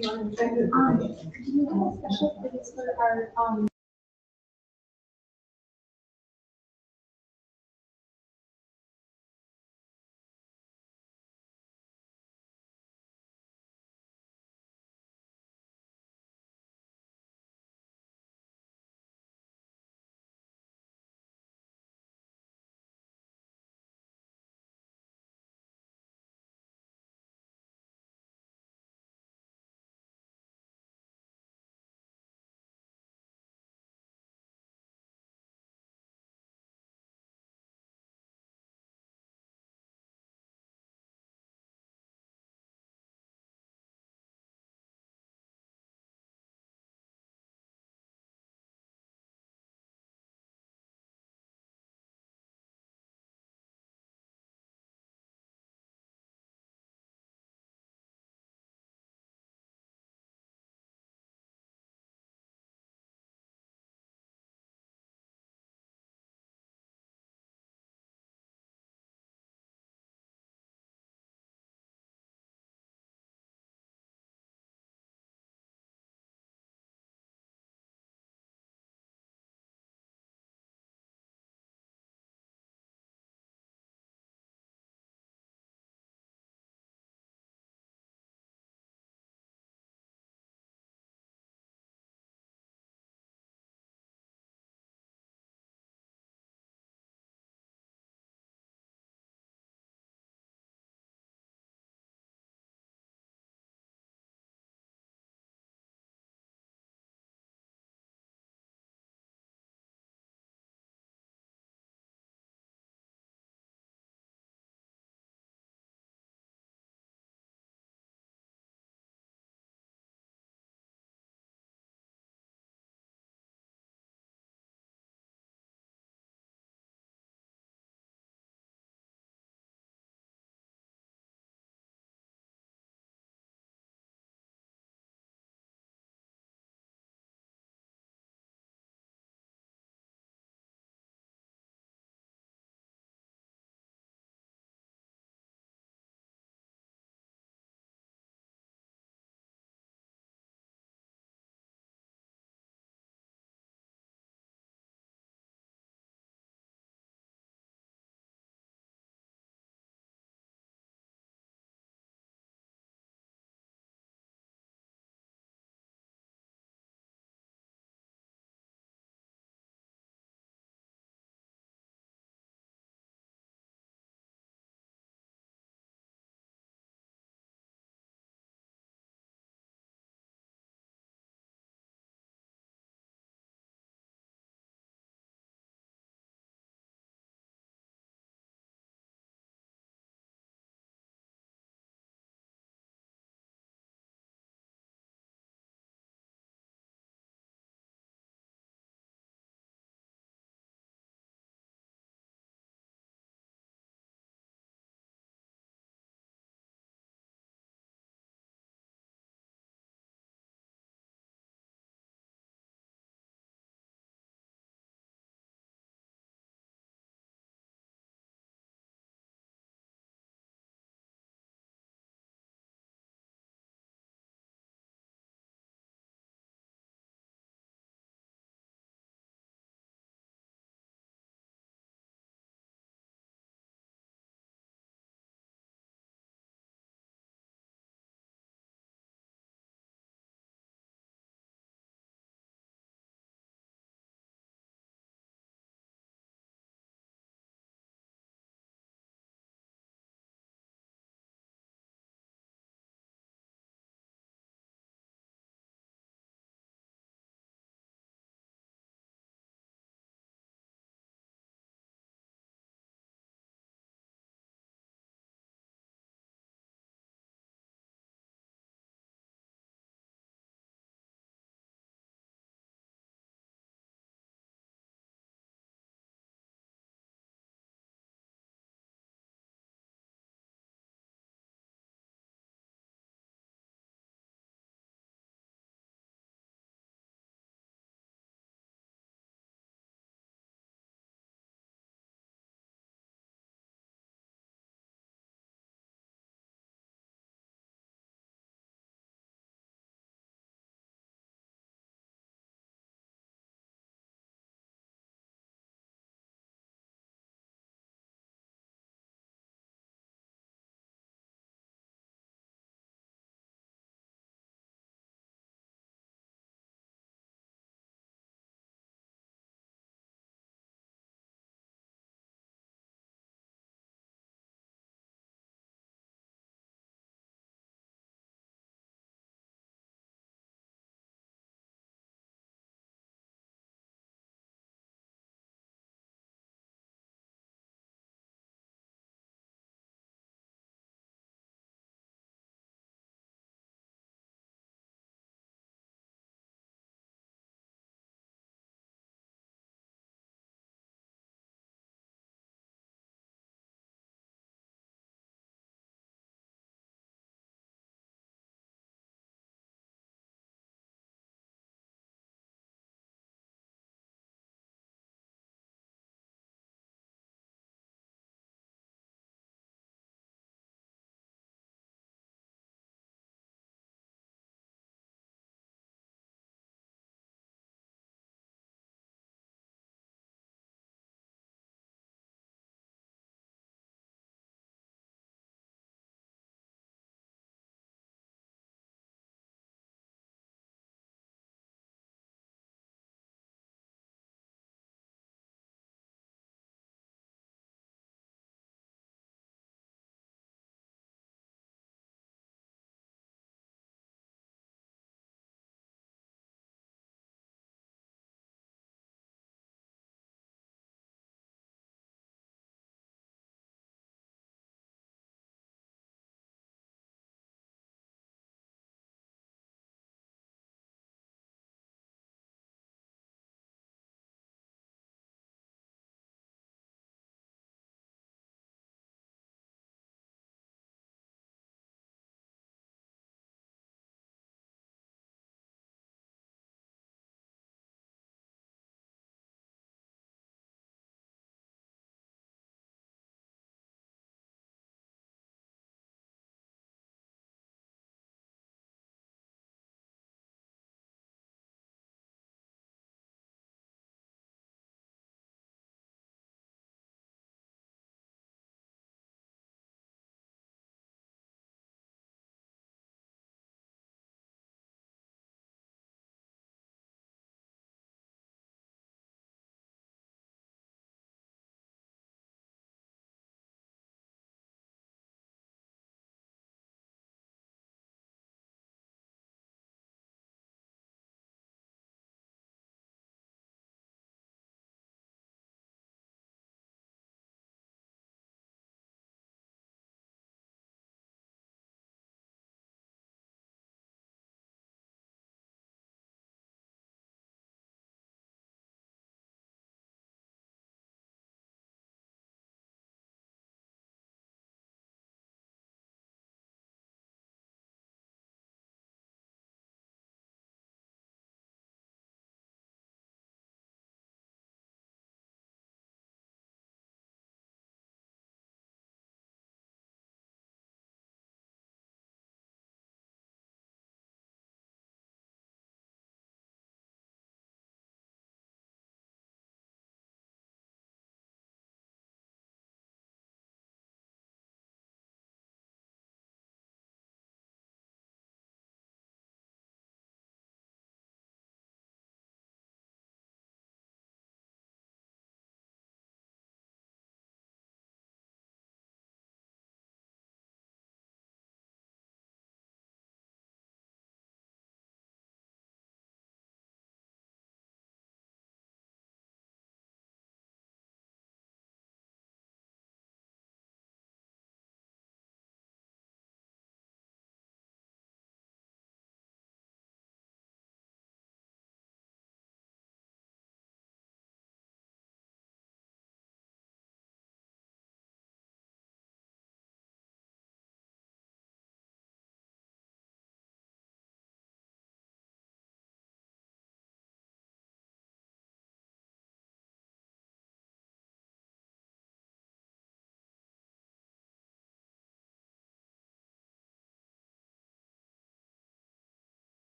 Do you have a special place for our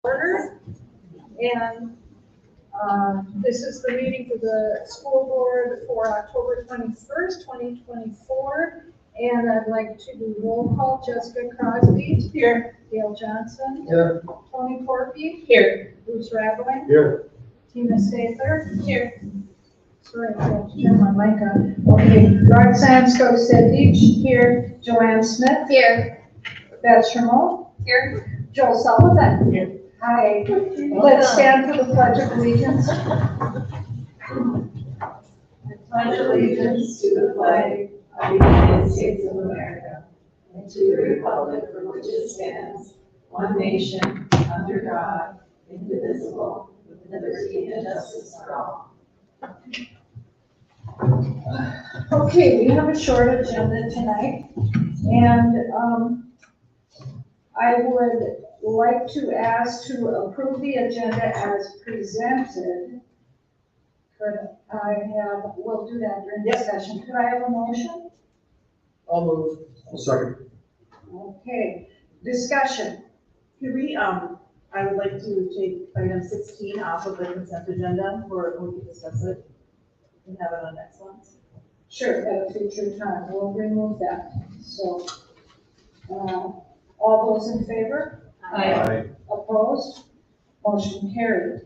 Order. And this is the meeting for the school board for October 21st, 2024. And I'd like to do roll call. Jessica Crosby. Here. Gail Johnson. Here. Tony Corpy. Here. Bruce Raveling. Here. Tina Stather. Here. Sorry, I have to turn my mic on. Okay, Roxanne Skosedich. Here. Joanne Smith. Here. Beth Shermo. Here. Joel Sullivan. Here. Hi. Let's stand for the Pledge of Allegiance. I pledge allegiance to the flag of the United States of America and to the republic for which it stands, one nation, under God, indivisible, with liberty and justice for all. Okay, we have a short agenda tonight, and I would like to ask to approve the agenda as presented. We'll do that during the session. Could I have a motion? I'll move. I'll second. Okay, discussion. Could we, I would like to take item 16 off of the consent agenda, or we can discuss it and have it on next one. Sure, at a future time, we'll remove that. So, all those in favor? Aye. Opposed? Motion carried.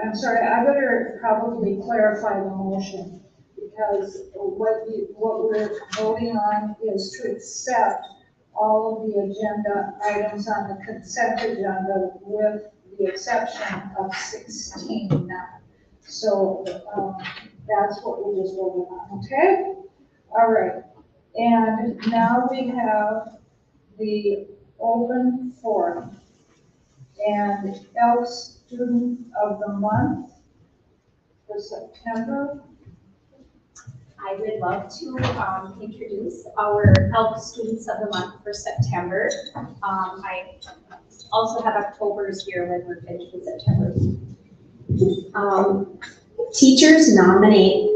I'm sorry, I better probably clarify the motion, because what we're voting on is to accept all of the agenda items on the consent agenda with the exception of 16 now. So that's what we just voted on, okay? All right, and now we have the open forum. And Elks Student of the Month for September. I would love to introduce our Elk Students of the Month for September. I also have October's here when we're finished with September. Teachers nominate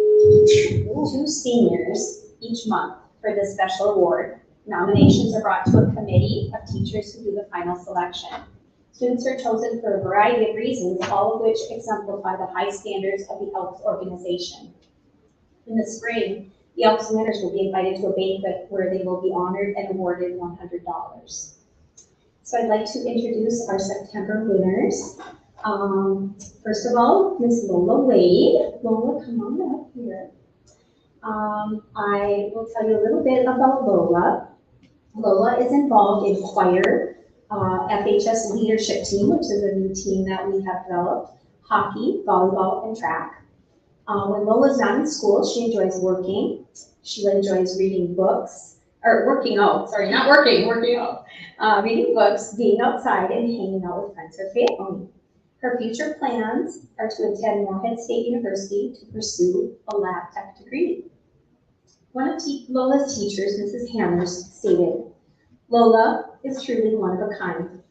2 seniors each month for this special award. Nominations are brought to a committee of teachers who do the final selection. Students are chosen for a variety of reasons, all of which exemplify the high standards of the Elks organization. In the spring, the Elks winners will be invited to a banquet where they will be honored and awarded $100. So I'd like to introduce our September winners. First of all, Miss Lola Wade. Lola, come on up here. I will tell you a little bit about Lola. Lola is involved in choir, FHS leadership team, which is a new team that we have developed, hockey, volleyball, and track. When Lola's not in school, she enjoys working. She enjoys reading books, or working out, sorry, not working, working out. Reading books, being outside, and hanging out with friends or family. Her future plans are to attend Moorhead State University to pursue a lab tech degree. One of Lola's teachers, Mrs. Hammers, stated, "Lola is truly one of a kind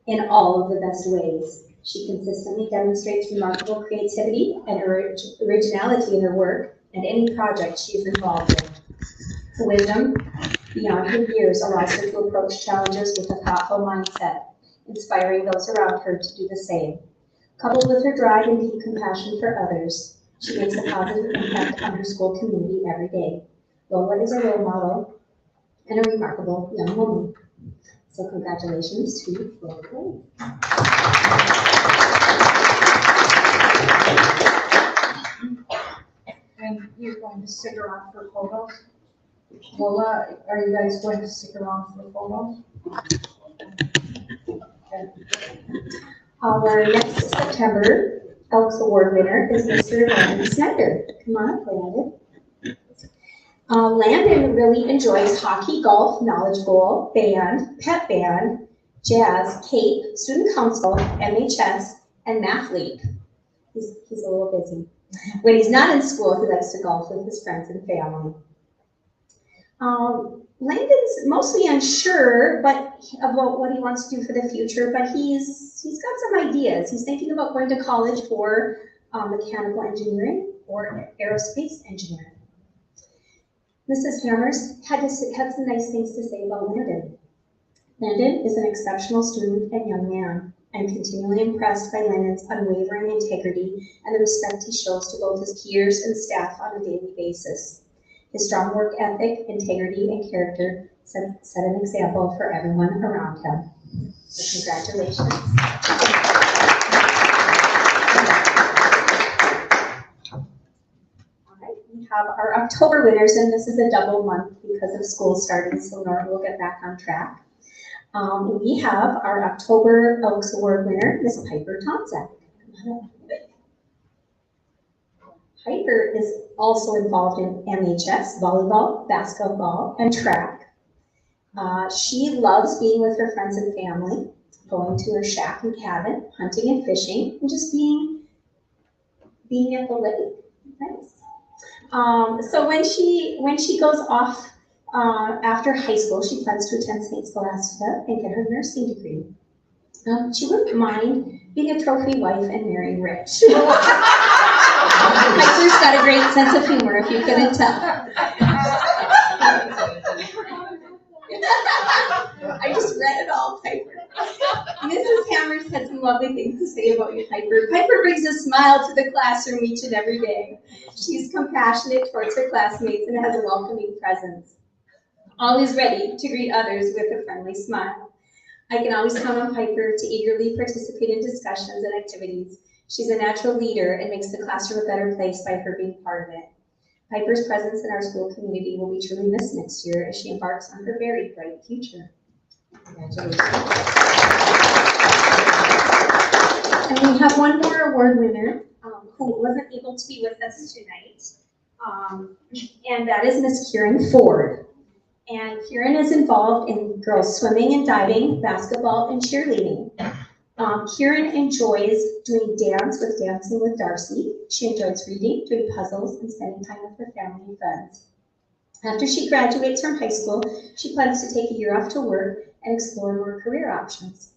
in all of the best ways. She consistently demonstrates remarkable creativity and originality in her work and any project she is involved in. Her wisdom beyond her years allows her to approach challenges with a thoughtful mindset, inspiring those around her to do the same. Coupled with her drive and deep compassion for others, she makes a positive impact on her school community every day. Lola is a role model and a remarkable young woman." So congratulations to Lola. And you're going to stick around for photos? Lola, are you guys going to stick around for photos? Our next September Elks Award winner is Mr. Landon Snyder. Come on up, Landon. Landon really enjoys hockey, golf, knowledge bowl, band, pep band, jazz, CAPE, student council, MHS, and math league. He's a little busy. When he's not in school, he likes to golf with his friends and family. Landon's mostly unsure about what he wants to do for the future, but he's got some ideas. He's thinking about going to college for mechanical engineering or aerospace engineering. Mrs. Hammers had some nice things to say about Landon. Landon is an exceptional student and young man. I'm continually impressed by Landon's unwavering integrity and the respect he shows to both his peers and staff on a daily basis. His strong work ethic, integrity, and character set an example for everyone around him. So congratulations. All right, we have our October winners, and this is a double month because of school starting, so Nora will get back on track. We have our October Elks Award winner, Miss Piper Thompson. Piper is also involved in MHS, volleyball, basketball, and track. She loves being with her friends and family, going to her shack and cabin, hunting and fishing, and just being at the lake. Nice. So when she goes off after high school, she plans to attend St. Scholastica and get her nursing degree. She wouldn't mind being a trophy wife and marrying rich. Piper's got a great sense of humor, if you couldn't tell. I just read it all, Piper. Mrs. Hammers had some lovely things to say about you, Piper. Piper brings a smile to the classroom each and every day. She's compassionate towards her classmates and has a welcoming presence. Always ready to greet others with a friendly smile. I can always count on Piper to eagerly participate in discussions and activities. She's a natural leader and makes the classroom a better place by her being part of it. Piper's presence in our school community will be truly missed next year as she embarks on her very bright future. Congratulations. And we have one more award winner who wasn't able to be with us tonight, and that is Miss Kieran Ford. And Kieran is involved in girls swimming and diving, basketball, and cheerleading. Kieran enjoys doing dance with Dancing with Darcy. She enjoys reading, doing puzzles, and spending time with her family and friends. After she graduates from high school, she plans to take a year off to work and explore more career options.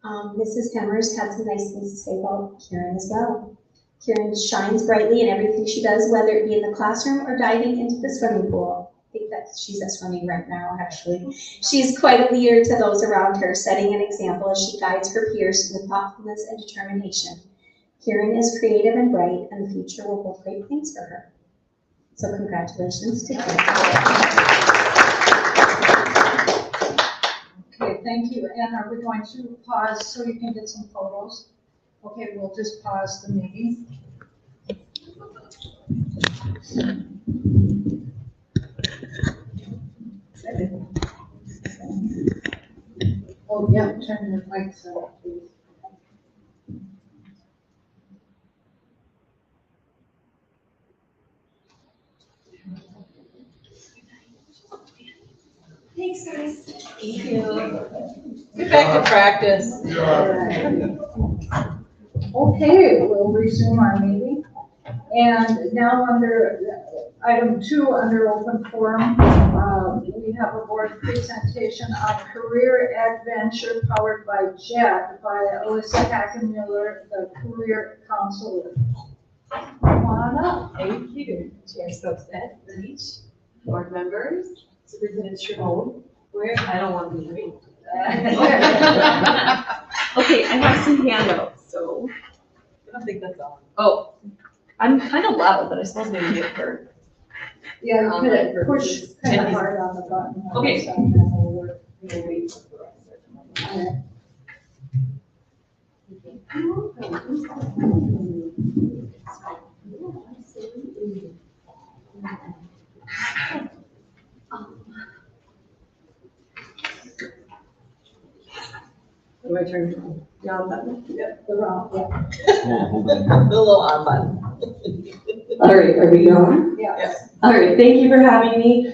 Mrs. Hammers had some nice things to say about Kieran as well. Kieran shines brightly in everything she does, whether it be in the classroom or diving into the swimming pool. I think that she's at swimming right now, actually. She's quite a leader to those around her, setting an example as she guides her peers with thoughtfulness and determination. Kieran is creative and bright, and the future will hold great things for her. So congratulations to Kieran. Okay, thank you. And are we going to pause so you can get some photos? Okay, we'll just pause the meeting. Oh, yeah, turn your mics on, please. Thanks, guys. Thank you. Get back to practice. Okay, we'll resume our meeting. And now under item 2, under open forum, we have a board presentation on career adventure powered by JET by Alyssa Hackenmiller, the career counselor. Come on up. Thank you. Chair Stokes-Ed, Leach, board members, Superintendent Sherwood. I don't want to be late. Okay, I have some handouts, so. I don't think that's on. Oh, I'm kind of loud, but I suppose maybe get heard. Yeah, you Online could push purposes. kind of hard on the button. Okay. So that will work. We'll wait for the rest of it. Do I turn the on button? Yep, the round, yeah. The little on button. All right, are we on? Yeah. All right, thank you for having me.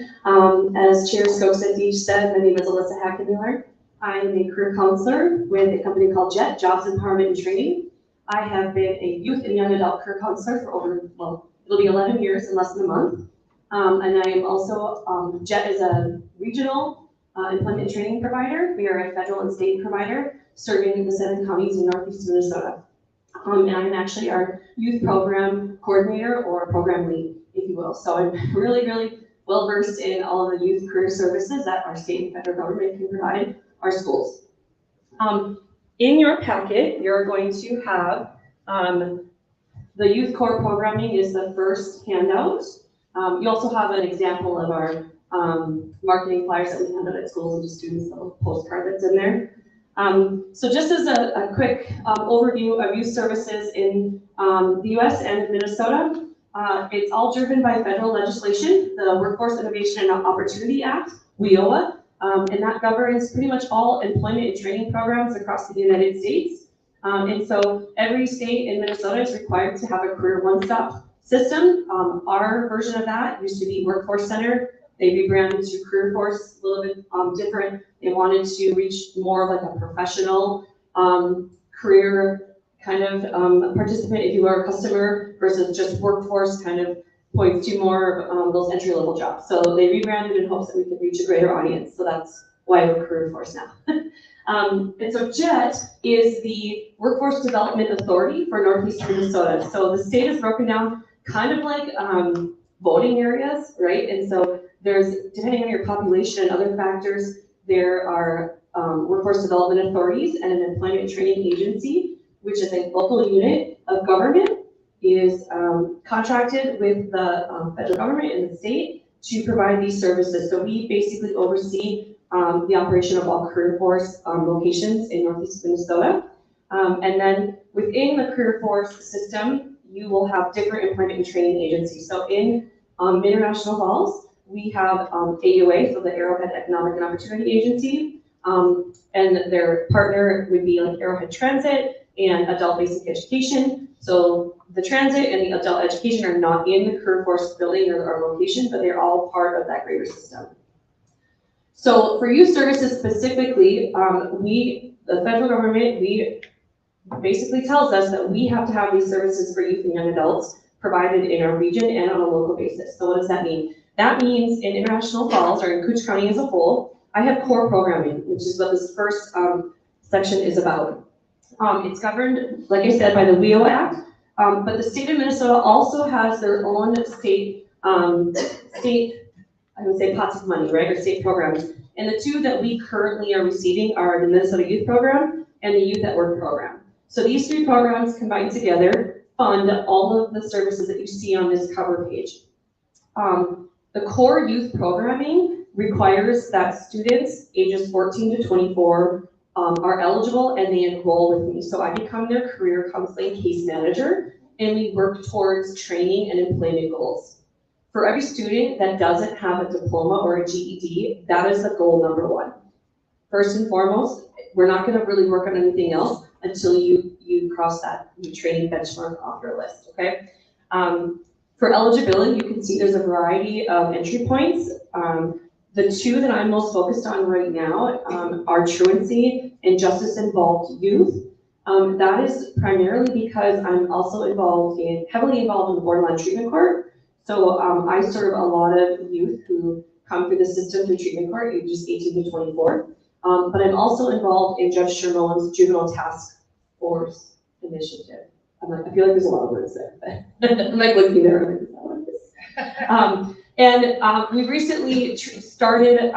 As Chair Stokes-Ed said, my name is Alyssa Hackenmiller. I am a career counselor with a company called JET, Jobs Empowerment and Training. I have been a youth and young adult career counselor for over, well, it'll be 11 years in less than a month. And I am also, JET is a regional employment training provider. We are a federal and state provider serving the 7 counties in northeast Minnesota. And I'm actually our youth program coordinator or program lead, if you will. So I'm really, really well versed in all of the youth career services that our state and federal government can provide our schools. In your packet, you're going to have the youth core programming is the first handout. You also have an example of our marketing flyers that we hand out at schools and to students, the little postcard that's in there. So just as a quick overview of youth services in the US and Minnesota, it's all driven by federal legislation, the Workforce Innovation and Opportunity Act, WIOA, and that governs pretty much all employment and training programs across the United States. And so every state in Minnesota is required to have a career one-stop system. Our version of that used to be Workforce Center. They rebranded to Career Force, a little bit different. They wanted to reach more of like a professional career kind of participant if you were a customer versus just workforce kind of points to more of those entry-level jobs. So they rebranded in hopes that we could reach a greater audience. So that's why we're Career Force now. And so JET is the Workforce Development Authority for Northeast Minnesota. So the state is broken down kind of like voting areas, right? And so there's, depending on your population and other factors, there are workforce development authorities and an employment training agency, which is a local unit of government, is contracted with the federal government and the state to provide these services. So we basically oversee the operation of all Career Force locations in Northeast Minnesota. And then within the Career Force system, you will have different employment and training agencies. So in International Falls, we have AUA, so the Arrowhead Economic and Opportunity Agency, and their partner would be like Arrowhead Transit and Adult Basic Education. So the transit and the adult education are not in the Career Force building or location, but they're all part of that greater system. So for youth services specifically, the federal government, basically tells us that we have to have these services for youth and young adults provided in our region and on a local basis. So what does that mean? That means in International Falls or in Cooch County as a whole, I have core programming, which is what this first section is about. It's governed, like I said, by the WIOA Act, but the state of Minnesota also has their own state, I would say pots of money, right, or state programs. And the two that we currently are receiving are the Minnesota Youth Program and the Youth at Work Program. So these three programs combined together fund all of the services that you see on this cover page. The core youth programming requires that students ages 14 to 24 are eligible and they enroll with me. So I become their career counseling case manager and we work towards training and employment goals. For every student that doesn't have a diploma or a GED, that is the goal number one. First and foremost, we're not going to really work on anything else until you cross that training benchmark off your list, okay? For eligibility, you can see there's a variety of entry points. The two that I'm most focused on right now are truancy and justice-involved youth. That is primarily because I'm also heavily involved in the borderline treatment court. So I serve a lot of youth who come through the system through treatment court, ages 18 to 24. But I'm also involved in Judge Shermone's Juvenile Task Force Initiative. I feel like there's a lot of words there, but I'm like looking there. And we've recently started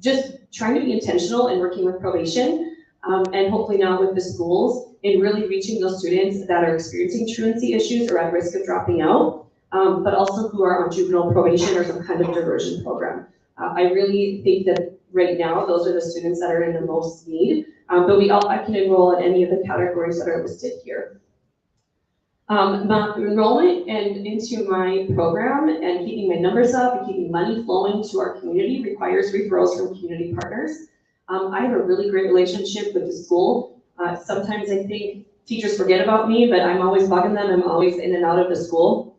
just trying to be intentional and working with probation and hopefully now with the schools in really reaching those students that are experiencing truancy issues or at risk of dropping out. But also who are on juvenile probation or some kind of diversion program. I really think that right now, those are the students that are in the most need, but I can enroll in any of the categories that are listed here. My enrollment into my program and keeping my numbers up and keeping money flowing to our community requires referrals from community partners. I have a really great relationship with the school. Sometimes I think teachers forget about me, but I'm always bugging them. I'm always in and out of the school.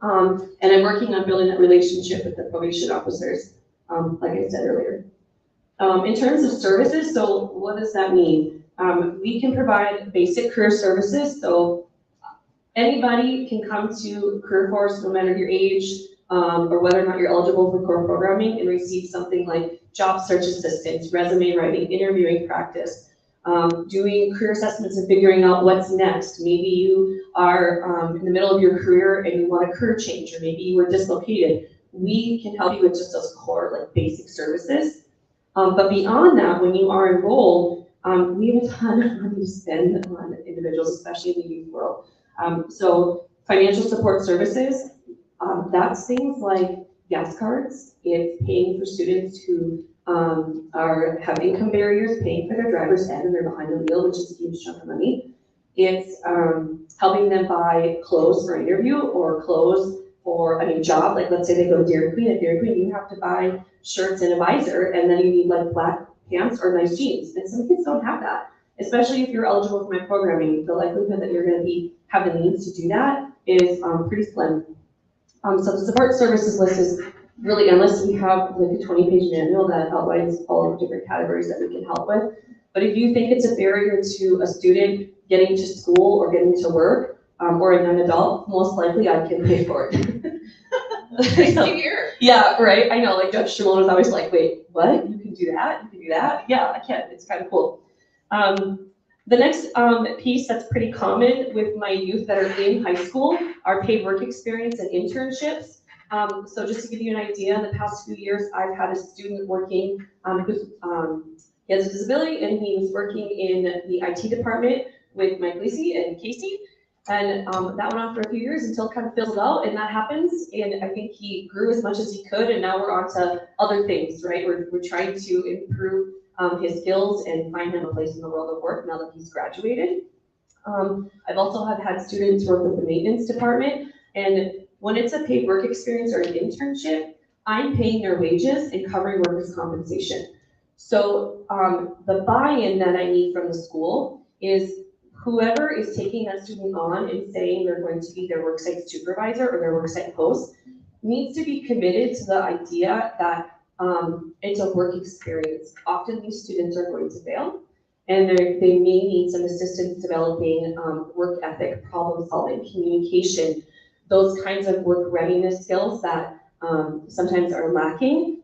And I'm working on building that relationship with the probation officers, like I said earlier. In terms of services, so what does that mean? We can provide basic career services. So anybody can come to Career Force, no matter your age, or whether or not you're eligible for core programming, and receive something like job search assistance, resume writing, interviewing practice, doing career assessments and figuring out what's next. Maybe you are in the middle of your career and you want a career change, or maybe you were dislocated. we can help you with just those core, like, basic services. But beyond that, when you are enrolled, we have a ton of money to spend on individuals, especially in the youth world. So financial support services, that's things like gas cards. It's paying for students who have income barriers, paying for their driver's ed, and they're behind the wheel, which is a huge chunk of money. It's helping them buy clothes for an interview or clothes for a new job. Like, let's say they go to Dairy Queen. At Dairy Queen, you have to buy shirts and a visor, and then you need like black pants or nice jeans. And some kids don't have that, especially if you're eligible for my programming. The likelihood that you're going to have the means to do that is pretty slim. So the support services list is really endless. We have like a 20-page manual that outlines all of the different categories that we can help with. But if you think it's a barrier to a student getting to school or getting to work, or a young adult, most likely I can pay for it. Nice to hear. Yeah, right. I know. Like Judge Shimon was always like, "Wait, what? You can do that? You can do that?" Yeah, I can. It's kind of cool. The next piece that's pretty common with my youth that are in high school are paid work experience and internships. So just to give you an idea, in the past few years, I've had a student working he has a disability, and he was working in the IT department with Mike Lacey and Casey. And that went on for a few years until it kind of fizzled out, and that happens. And I think he grew as much as he could, and now we're on to other things, right? We're trying to improve his skills and find him a place in the world of work now that he's graduated. I've also had students work with the maintenance department, and when it's a paid work experience or an internship, I'm paying their wages and covering workers' compensation. So the buy-in that I need from the school is whoever is taking that student on and saying they're going to be their worksite supervisor or their worksite host needs to be committed to the idea that it's a work experience. Often these students are going to fail, and they may need some assistance developing work ethic, problem solving, communication, those kinds of work readiness skills that sometimes are lacking.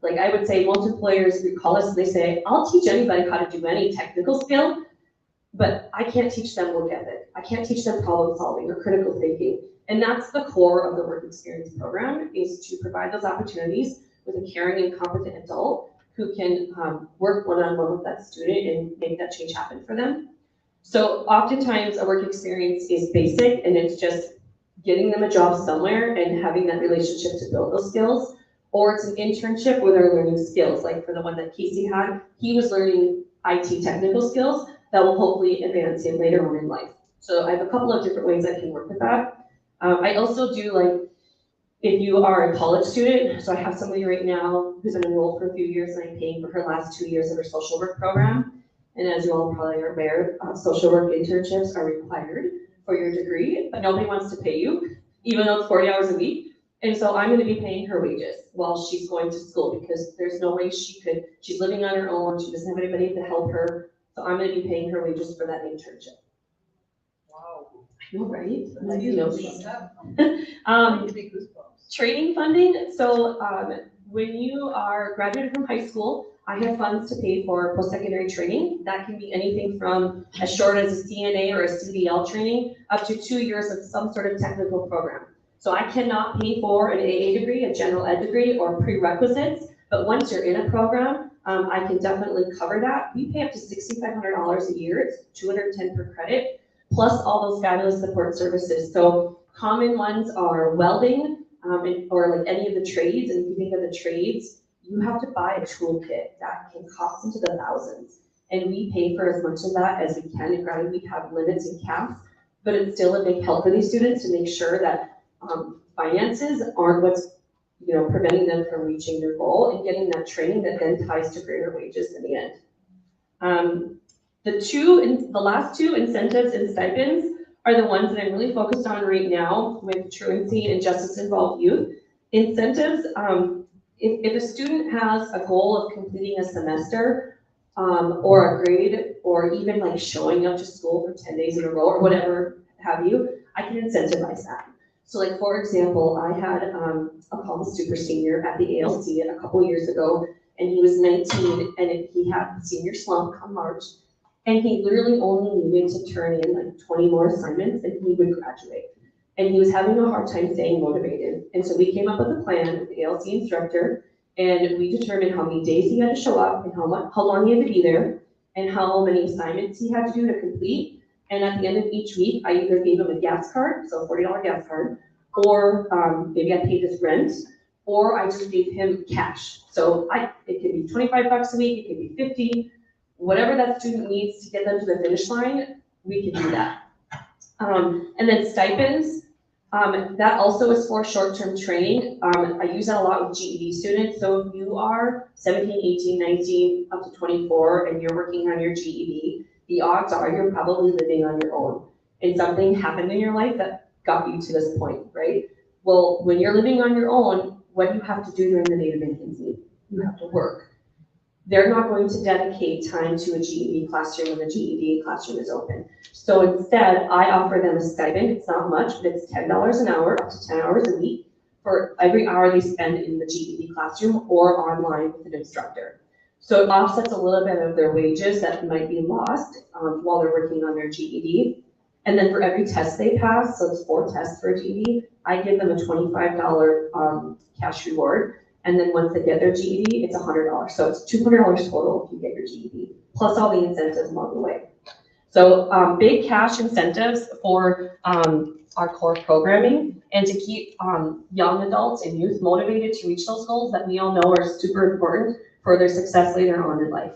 Like I would say, most employers would call us and they say, "I'll teach anybody how to do any technical skill, but I can't teach them work ethic. I can't teach them problem solving or critical thinking." And that's the core of the work experience program, is to provide those opportunities with a caring and competent adult who can work one-on-one with that student and make that change happen for them. So oftentimes a work experience is basic, and it's just getting them a job somewhere and having that relationship to build those skills. Or it's an internship where they're learning skills. Like for the one that Casey had, he was learning IT technical skills that will hopefully advance him later on in life. So I have a couple of different ways I can work with that. I also do, like, if you are a college student, so I have somebody right now who's been enrolled for a few years, and I'm paying for her last 2 years of her social work program. And as you all probably are aware, social work internships are required for your degree, but nobody wants to pay you, even though it's 40 hours a week. And so I'm going to be paying her wages while she's going to school, because there's no way she's living on her own, she doesn't have anybody to help her. So I'm going to be paying her wages for that internship. Wow. I know, right? That's You know, huge. Big goosebumps. training funding. So when you are graduated from high school, I have funds to pay for post-secondary training. That can be anything from as short as a CNA or a CDL training up to 2 years of some sort of technical program. So I cannot pay for an AA degree, a general ed degree, or prerequisites, but once you're in a program, I can definitely cover that. We pay up to $6,500 a year. It's $210 per credit, plus all those fabulous support services. So common ones are welding, or like any of the trades. And if you think of the trades, you have to buy a toolkit that can cost into the thousands. And we pay for as much of that as we can. And granted, we have limits and caps, but it's still a big help for these students to make sure that finances aren't what's preventing them from reaching their goal and getting that training that then ties to greater wages in the end. The last two, incentives and stipends, are the ones that I'm really focused on right now with truancy and justice involved youth. Incentives, if a student has a goal of completing a semester or a grade, or even like showing up to school for 10 days in a row or whatever have you, I can incentivize that. So like, for example, I had, I'll call him a super senior at the ALC a couple years ago, and he was 19, and he had senior slump come March, and he literally only needed to turn in like 20 more assignments and he would graduate. and he was having a hard time staying motivated. And so we came up with a plan with the ALC instructor, and we determined how many days he had to show up and how long he had to be there and how many assignments he had to do to complete. And at the end of each week, I either gave him a gas card, so a $40 gas card, or maybe I paid his rent, or I just gave him cash. So it could be 25 bucks a week, it could be 50, whatever that student needs to get them to the finish line, we can do that. And then stipends, that also is for short-term training. I use that a lot with GED students. So if you are 17, 18, 19, up to 24, and you're working on your GED, the odds are you're probably living on your own. And something happened in your life that got you to this point, right? Well, when you're living on your own, what do you have to do during the day to make ends meet? You have to work. They're not going to dedicate time to a GED classroom when the GED classroom is open. So instead, I offer them a stipend. It's not much, but it's $10 an hour, up to 10 hours a week, for every hour they spend in the GED classroom or online with an instructor. So it offsets a little bit of their wages that might be lost while they're working on their GED. And then for every test they pass, so it's 4 tests for a GED, I give them a $25 cash reward. And then once they get their GED, it's $100. So it's $200 total if you get your GED, plus all the incentives along the way. So big cash incentives for our core programming and to keep young adults and youth motivated to reach those goals that we all know are super important for their success later on in life.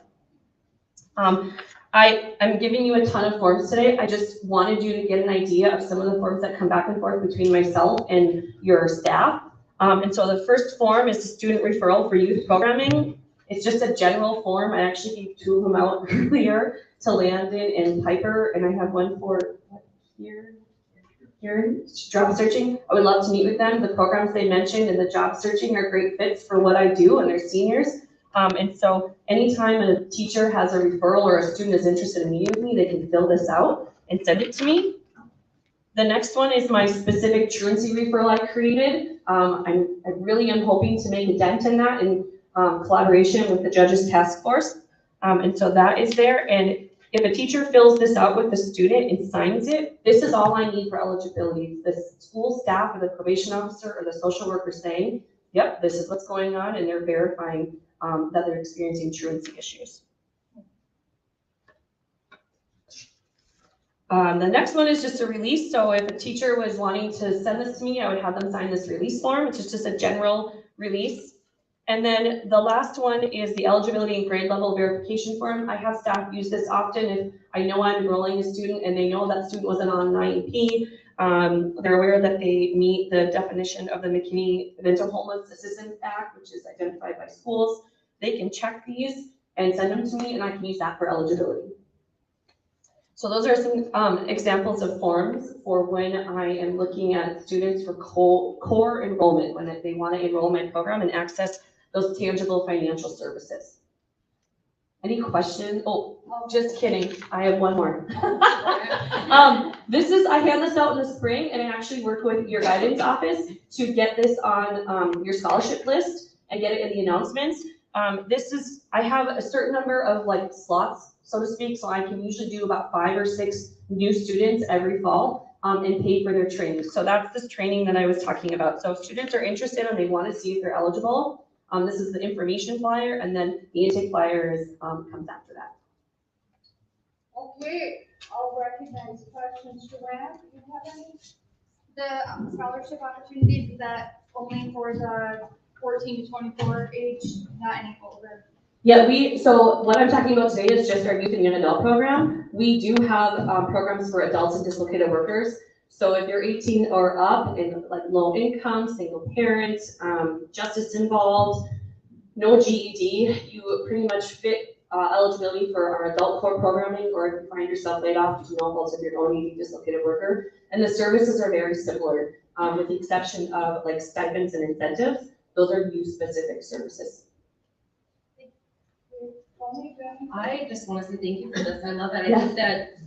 I'm giving you a ton of forms today. I just wanted you to get an idea of some of the forms that come back and forth between myself and your staff. And so the first form is the student referral for youth programming. It's just a general form. I actually gave 2 of them out earlier to Landon and Piper, and I have one for here, job searching. I would love to meet with them. The programs they mentioned and the job searching are great fits for what I do, and they're seniors. And so anytime a teacher has a referral or a student is interested in meeting with me, they can fill this out and send it to me. The next one is my specific truancy referral I created. I really am hoping to make a dent in that in collaboration with the Judges Task Force. And so that is there. And if a teacher fills this out with the student and signs it, this is all I need for eligibility. The school staff or the probation officer or the social worker saying, yep, this is what's going on, and they're verifying that they're experiencing truancy issues. The next one is just a release. So if a teacher was wanting to send this to me, I would have them sign this release form, which is just a general release. And then the last one is the eligibility and grade level verification form. I have staff use this often if I know I'm enrolling a student and they know that student wasn't on an IEP. They're aware that they meet the definition of the McKinney Mental Homeless Assistance Act, which is identified by schools. They can check these and send them to me, and I can use that for eligibility. So those are some examples of forms for when I am looking at students for core enrollment, when they want to enroll in my program and access those tangible financial services. Any questions? Oh, just kidding. I have one more. I hand this out in the spring, and I actually work with your guidance office to get this on your scholarship list and get it in the announcements. I have a certain number of slots, so to speak, so I can usually do about 5 or 6 new students every fall and pay for their training. So that's this training that I was talking about. So if students are interested and they want to see if they're eligible, this is the information flyer, and then the intake flyer comes after that. Okay, I'll recognize questions. Joanne, do you have any? The scholarship opportunities, is that only for the 14 to 24 age, not any older? Yeah, so what I'm talking about today is just our youth and young adult program. We do have programs for adults and dislocated workers. So if you're 18 or up and low income, single parents, justice involved, no GED, you pretty much fit eligibility for our adult core programming, or if you find yourself laid off due to no fault of your own, you dislocated worker. And the services are very similar, with the exception of stipends and incentives. Those are youth-specific services. I just want to say thank you for this. I love it. I think that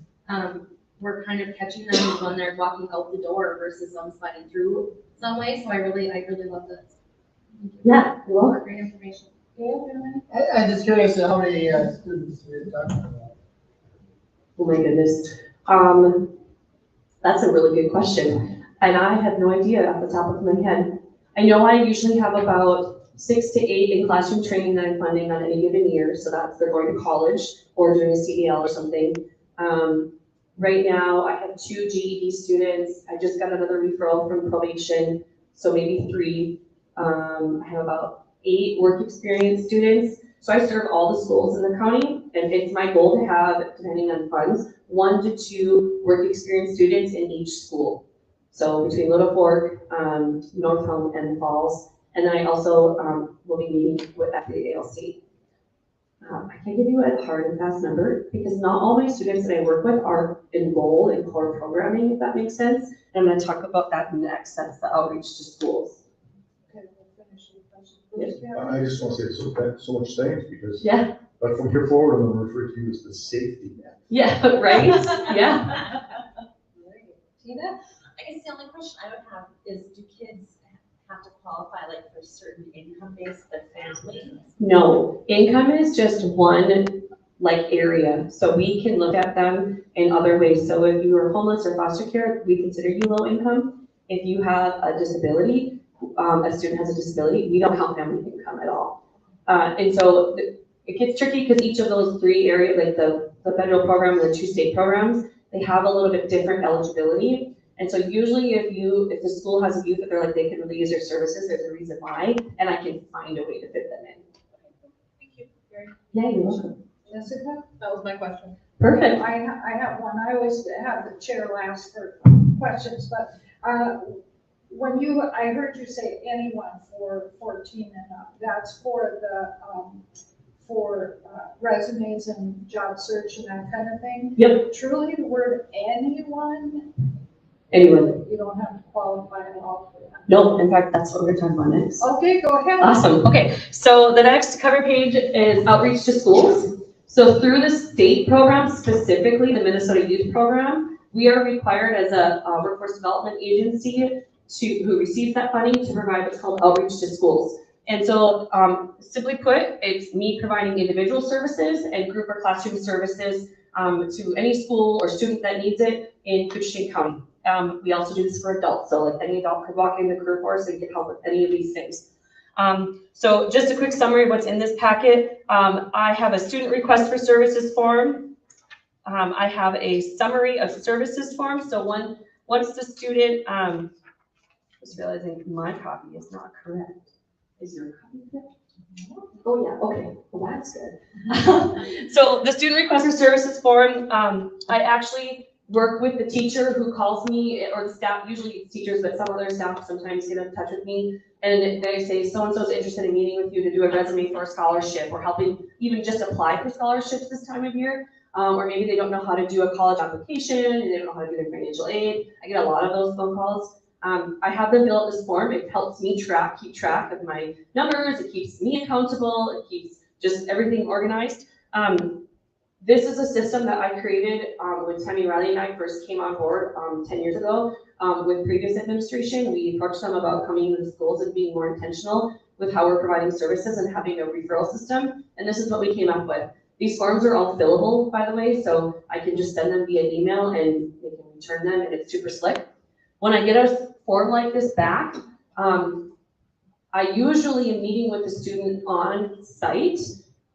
we're kind of catching them when they're walking out the door versus them sliding through some way. So I really love this. Yeah, you're welcome. Great information. I'm just curious how many students you're talking about. Oh my goodness. That's a really good question. And I have no idea off the top of my head. I know I usually have about 6 to 8 in classroom training that I'm funding on any given year. So that's they're going to college or doing a CDL or something. Right now, I have 2 GED students. I just got another referral from probation, so maybe 3. I have about 8 work experience students. So I serve all the schools in the county, and it's my goal to have, depending on funds, 1 to 2 work experience students in each school. So between Little Fork, North Home, and Falls. And then I also will be meeting with at the ALC. I can't give you a hard and fast number because not all my students that I work with are enrolled in core programming, if that makes sense. And I'm going to talk about that next. That's the outreach to schools. Okay, we'll finish the question first. I just want to say so much thanks because. Yeah. But from here forward, I'm going to refer to you as the safety net. Yeah, right? Yeah. Tina? I guess the only question I would have is, do kids have to qualify like for certain income base of family? No, income is just one like area. So we can look at them in other ways. So if you are homeless or foster care, we consider you low income. If you have a disability, a student has a disability, we don't count family income at all. And so it gets tricky because each of those 3 areas, like the federal program and the 2 state programs, they have a little bit different eligibility. And so usually if the school has a youth that they're like, they can really use their services, there's a reason why, and I can find a way to fit them in. Thank you. Very Yeah, you're welcome. Jessica? That was my question. Perfect. I have one. I always have the chair last for questions, but when I heard you say anyone for 14 and up, that's for resumes and job search and that kind of thing? Yep. Truly, the word anyone? Anyone? You don't have to qualify at all for that. No, in fact, that's what we're talking about next. Okay, go ahead. Awesome. Okay, so the next cover page is outreach to schools. So through the state program, specifically the Minnesota Youth Program, we are required as a workforce development agency who receives that funding to provide what's called outreach to schools. And so simply put, it's me providing individual services and group or classroom services to any school or student that needs it in Cushing County. We also do this for adults, so like any adult could walk in the career force and get help with any of these things. So just a quick summary of what's in this packet. I have a student request for services form. I have a summary of services form. So once the student, just realizing my copy is not correct. Is your copy correct? Oh yeah, okay, well that's good. So the student request for services form, I actually work with the teacher who calls me, or the staff, usually it's teachers, but some other staff sometimes get in touch with me, and they say, so-and-so is interested in meeting with you to do a resume for a scholarship, or helping even just apply for scholarships this time of year, or maybe they don't know how to do a college application, and they don't know how to do their financial aid. I get a lot of those phone calls. I have them fill out this form. It helps me keep track of my numbers. It keeps me accountable. It keeps just everything organized. This is a system that I created when Tammy Riley and I first came on board 10 years ago with previous administration. We approached them about coming into the schools and being more intentional with how we're providing services and having a referral system. And this is what we came up with. These forms are all fillable, by the way, so I can just send them via email and they can return them, and it's super slick. When I get a form like this back, I usually am meeting with the student on site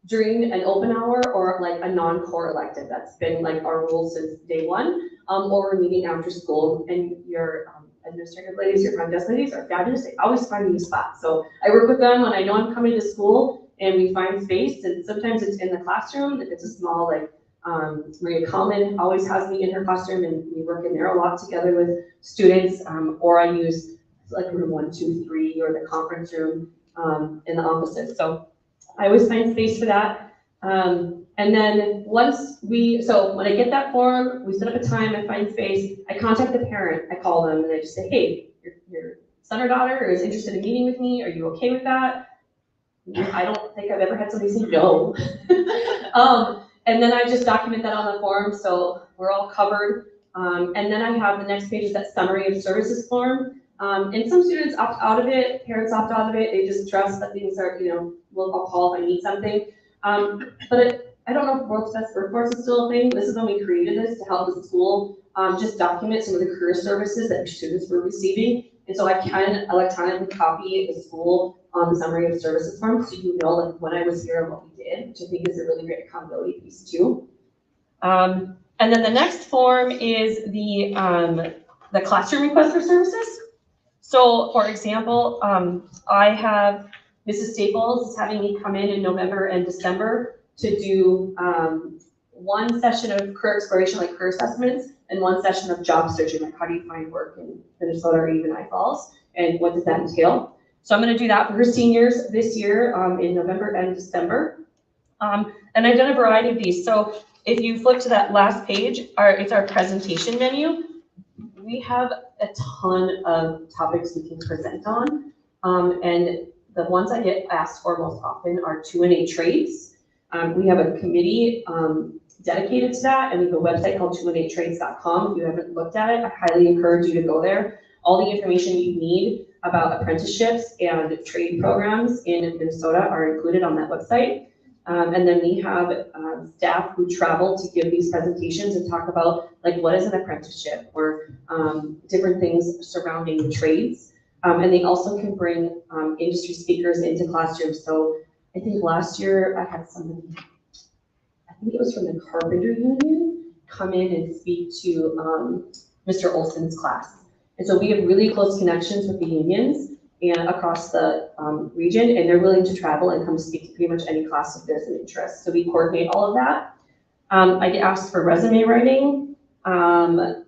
during an open hour or like a non-core elective. That's been like our rule since day one, or we're meeting after school, and your administrative ladies, your front desk ladies are fabulous. They always find me a spot. So I work with them when I know I'm coming to school and we find space, and sometimes it's in the classroom. If it's a small, like Maria Kalman always has me in her classroom, and we work in there a lot together with students, or I use like room 1, 2, 3, or the conference room in the offices. So I always find space for that. And then when I get that form, we set up a time, I find space, I contact the parent, I call them, and I just say, hey, your son or daughter is interested in meeting with me, are you okay with that? I don't think I've ever had somebody say no. And then I just document that on the form, so we're all covered. And then I have the next page is that summary of services form. And some students opt out of it, parents opt out of it, they just trust that things are, I'll call if I need something. But I don't know if World's Best Workforce is still a thing. This is when we created this to help the school just document some of the career services that your students were receiving. And so I can electronically copy the school on the summary of services form, so you know like when I was here and what we did, which I think is a really great accountability piece too. And then the next form is the classroom request for services. So for example, I have Mrs. Staples is having me come in November and December to do one session of career exploration, like career assessments, and one session of job searching, like how do you find work in Minnesota or even I Falls, and what does that entail? So I'm going to do that for her seniors this year in November and December. And I've done a variety of these. So if you flip to that last page, it's our presentation menu. We have a ton of topics we can present on. And the ones I get asked for most often are 2-in-8 trades. We have a committee dedicated to that, and we have a website called 2-in-8trades.com. If you haven't looked at it, I highly encourage you to go there. All the information you need about apprenticeships and trade programs in Minnesota are included on that website. And then we have staff who travel to give these presentations and talk about like what is an apprenticeship or different things surrounding the trades. And they also can bring industry speakers into classrooms. So I think last year I had somebody, I think it was from the Carpenter Union, come in and speak to Mr. Olson's class. And so we have really close connections with the unions and across the region, and they're willing to travel and come speak to pretty much any class if there's an interest. So we coordinate all of that. I get asked for resume writing, and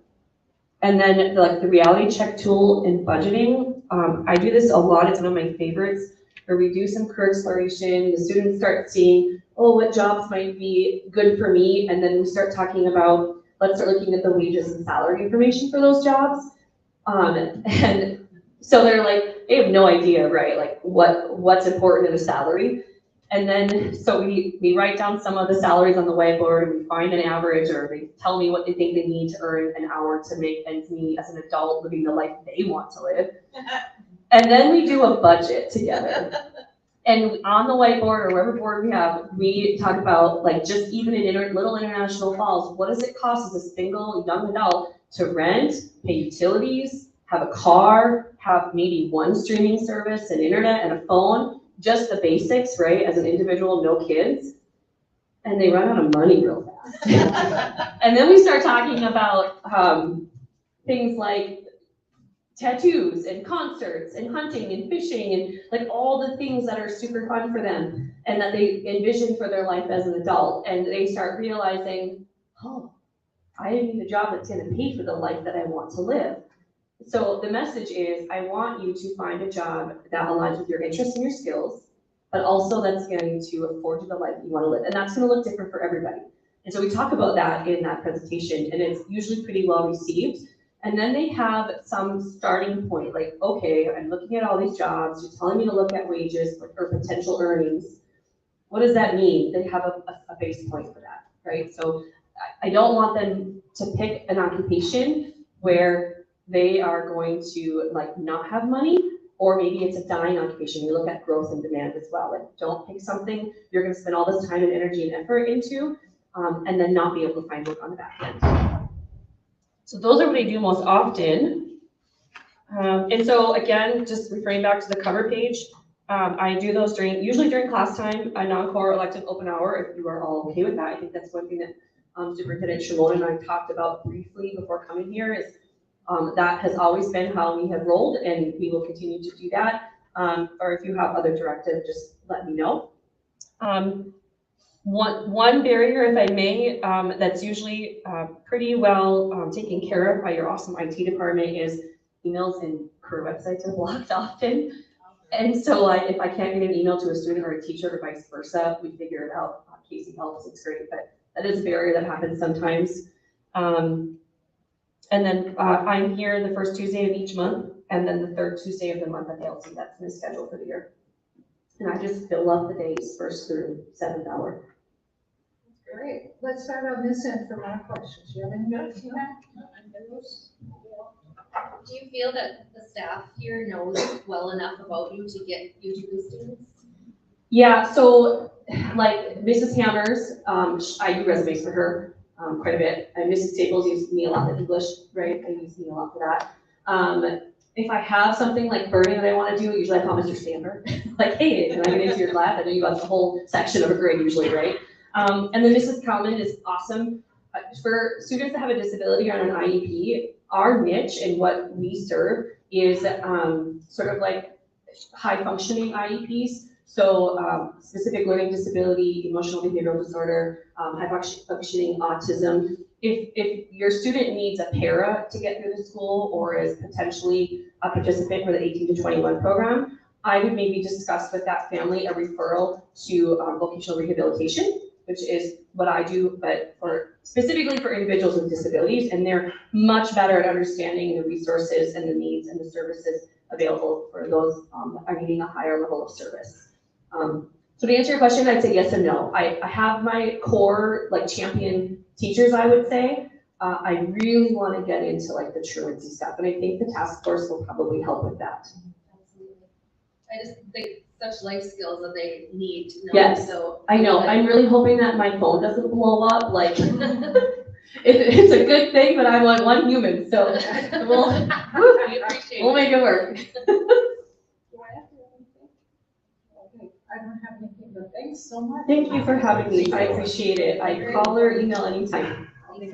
then like the reality check tool and budgeting. I do this a lot, it's one of my favorites, where we do some career exploration, the students start seeing, oh, what jobs might be good for me, and then we start talking about, let's start looking at the wages and salary information for those jobs. And so they're like, they have no idea, right? Like what's important in a salary. And then, so we write down some of the salaries on the whiteboard, and we find an average, or they tell me what they think they need to earn an hour to make ends meet as an adult living the life they want to live. And then we do a budget together. And on the whiteboard or wherever board we talk about like just even in Little International Falls, what does it cost as a single young adult to rent, pay utilities, have a car, have maybe one streaming service, an internet and a phone, just the basics, right? As an individual, no kids. And they run out of money real fast. And then we start talking about things like tattoos and concerts and hunting and fishing and like all the things that are super fun for them and that they envision for their life as an adult. And they start realizing, oh, I need a job that's going to pay for the life that I want to live. So the message is, I want you to find a job that aligns with your interests and your skills, but also that's going to afford you the life you want to live. And that's going to look different for everybody. And so we talk about that in that presentation, and it's usually pretty well received. And then they have some starting point, like, okay, I'm looking at all these jobs, you're telling me to look at wages or potential earnings. What does that mean? They have a base point for that, right? So I don't want them to pick an occupation where they are going to like not have money, or maybe it's a dying occupation. You look at growth and demand as well. Like, don't pick something you're going to spend all this time and energy and effort into, and then not be able to find work on the back end. So those are what I do most often. And so again, just referring back to the cover page, I do those usually during class time, a non-core elective open hour, if you are all okay with that. I think that's one thing that Superintendent Shimon and I talked about briefly before coming here is that has always been how we have rolled, and we will continue to do that. Or if you have other directives, just let me know. One barrier, if I may, that's usually pretty well taken care of by your awesome IT department is emails and career websites are blocked often. And so if I can't get an email to a student or a teacher or vice versa, we figure it out. Casey helps, it's great, but that is a barrier that happens sometimes. And then I'm here the first Tuesday of each month, and then the third Tuesday of the month at the LC. That's my schedule for the year. And I just fill up the days, 1st through 7th hour. Great. Let's start on this end for my questions. You have any questions? Do you feel that the staff here knows well enough about you to get you to the students? Yeah, so like Mrs. Hammers, I do resumes for her, quite a bit. And Mrs. Staples uses me a lot in English, right? I use me a lot for that. If I have something like burning that I want to do, usually I call Mr. Stamper. Like, hey, can I get into your class? I know you got the whole section of a grade usually, right? And then Mrs. Kalman is awesome. For students that have a disability or on an IEP, our niche and what we serve is sort of like high functioning IEPs. So specific learning disability, emotional behavioral disorder, high functioning autism. If your student needs a para to get through the school or is potentially a participant for the 18 to 21 program, I would maybe discuss with that family a referral to vocational rehabilitation, which is what I do, but specifically for individuals with disabilities, and they're much better at understanding the resources and the needs and the services available for those that are needing a higher level of service. So to answer your question, I'd say yes and no. I have my core like champion teachers, I would say. I really want to get into like the truancy stuff, and I think the task force will probably help with that. Absolutely. I just think such life skills that they need to know. Yes, so I know. I'm really hoping that my phone doesn't blow up. Like, it's a good thing, but I'm like one human, so we appreciate we'll make it work. Do I have to do anything? Okay, I don't have anything, but thanks so much. Thank you for having me. I appreciate it. I call or email anytime. Okay,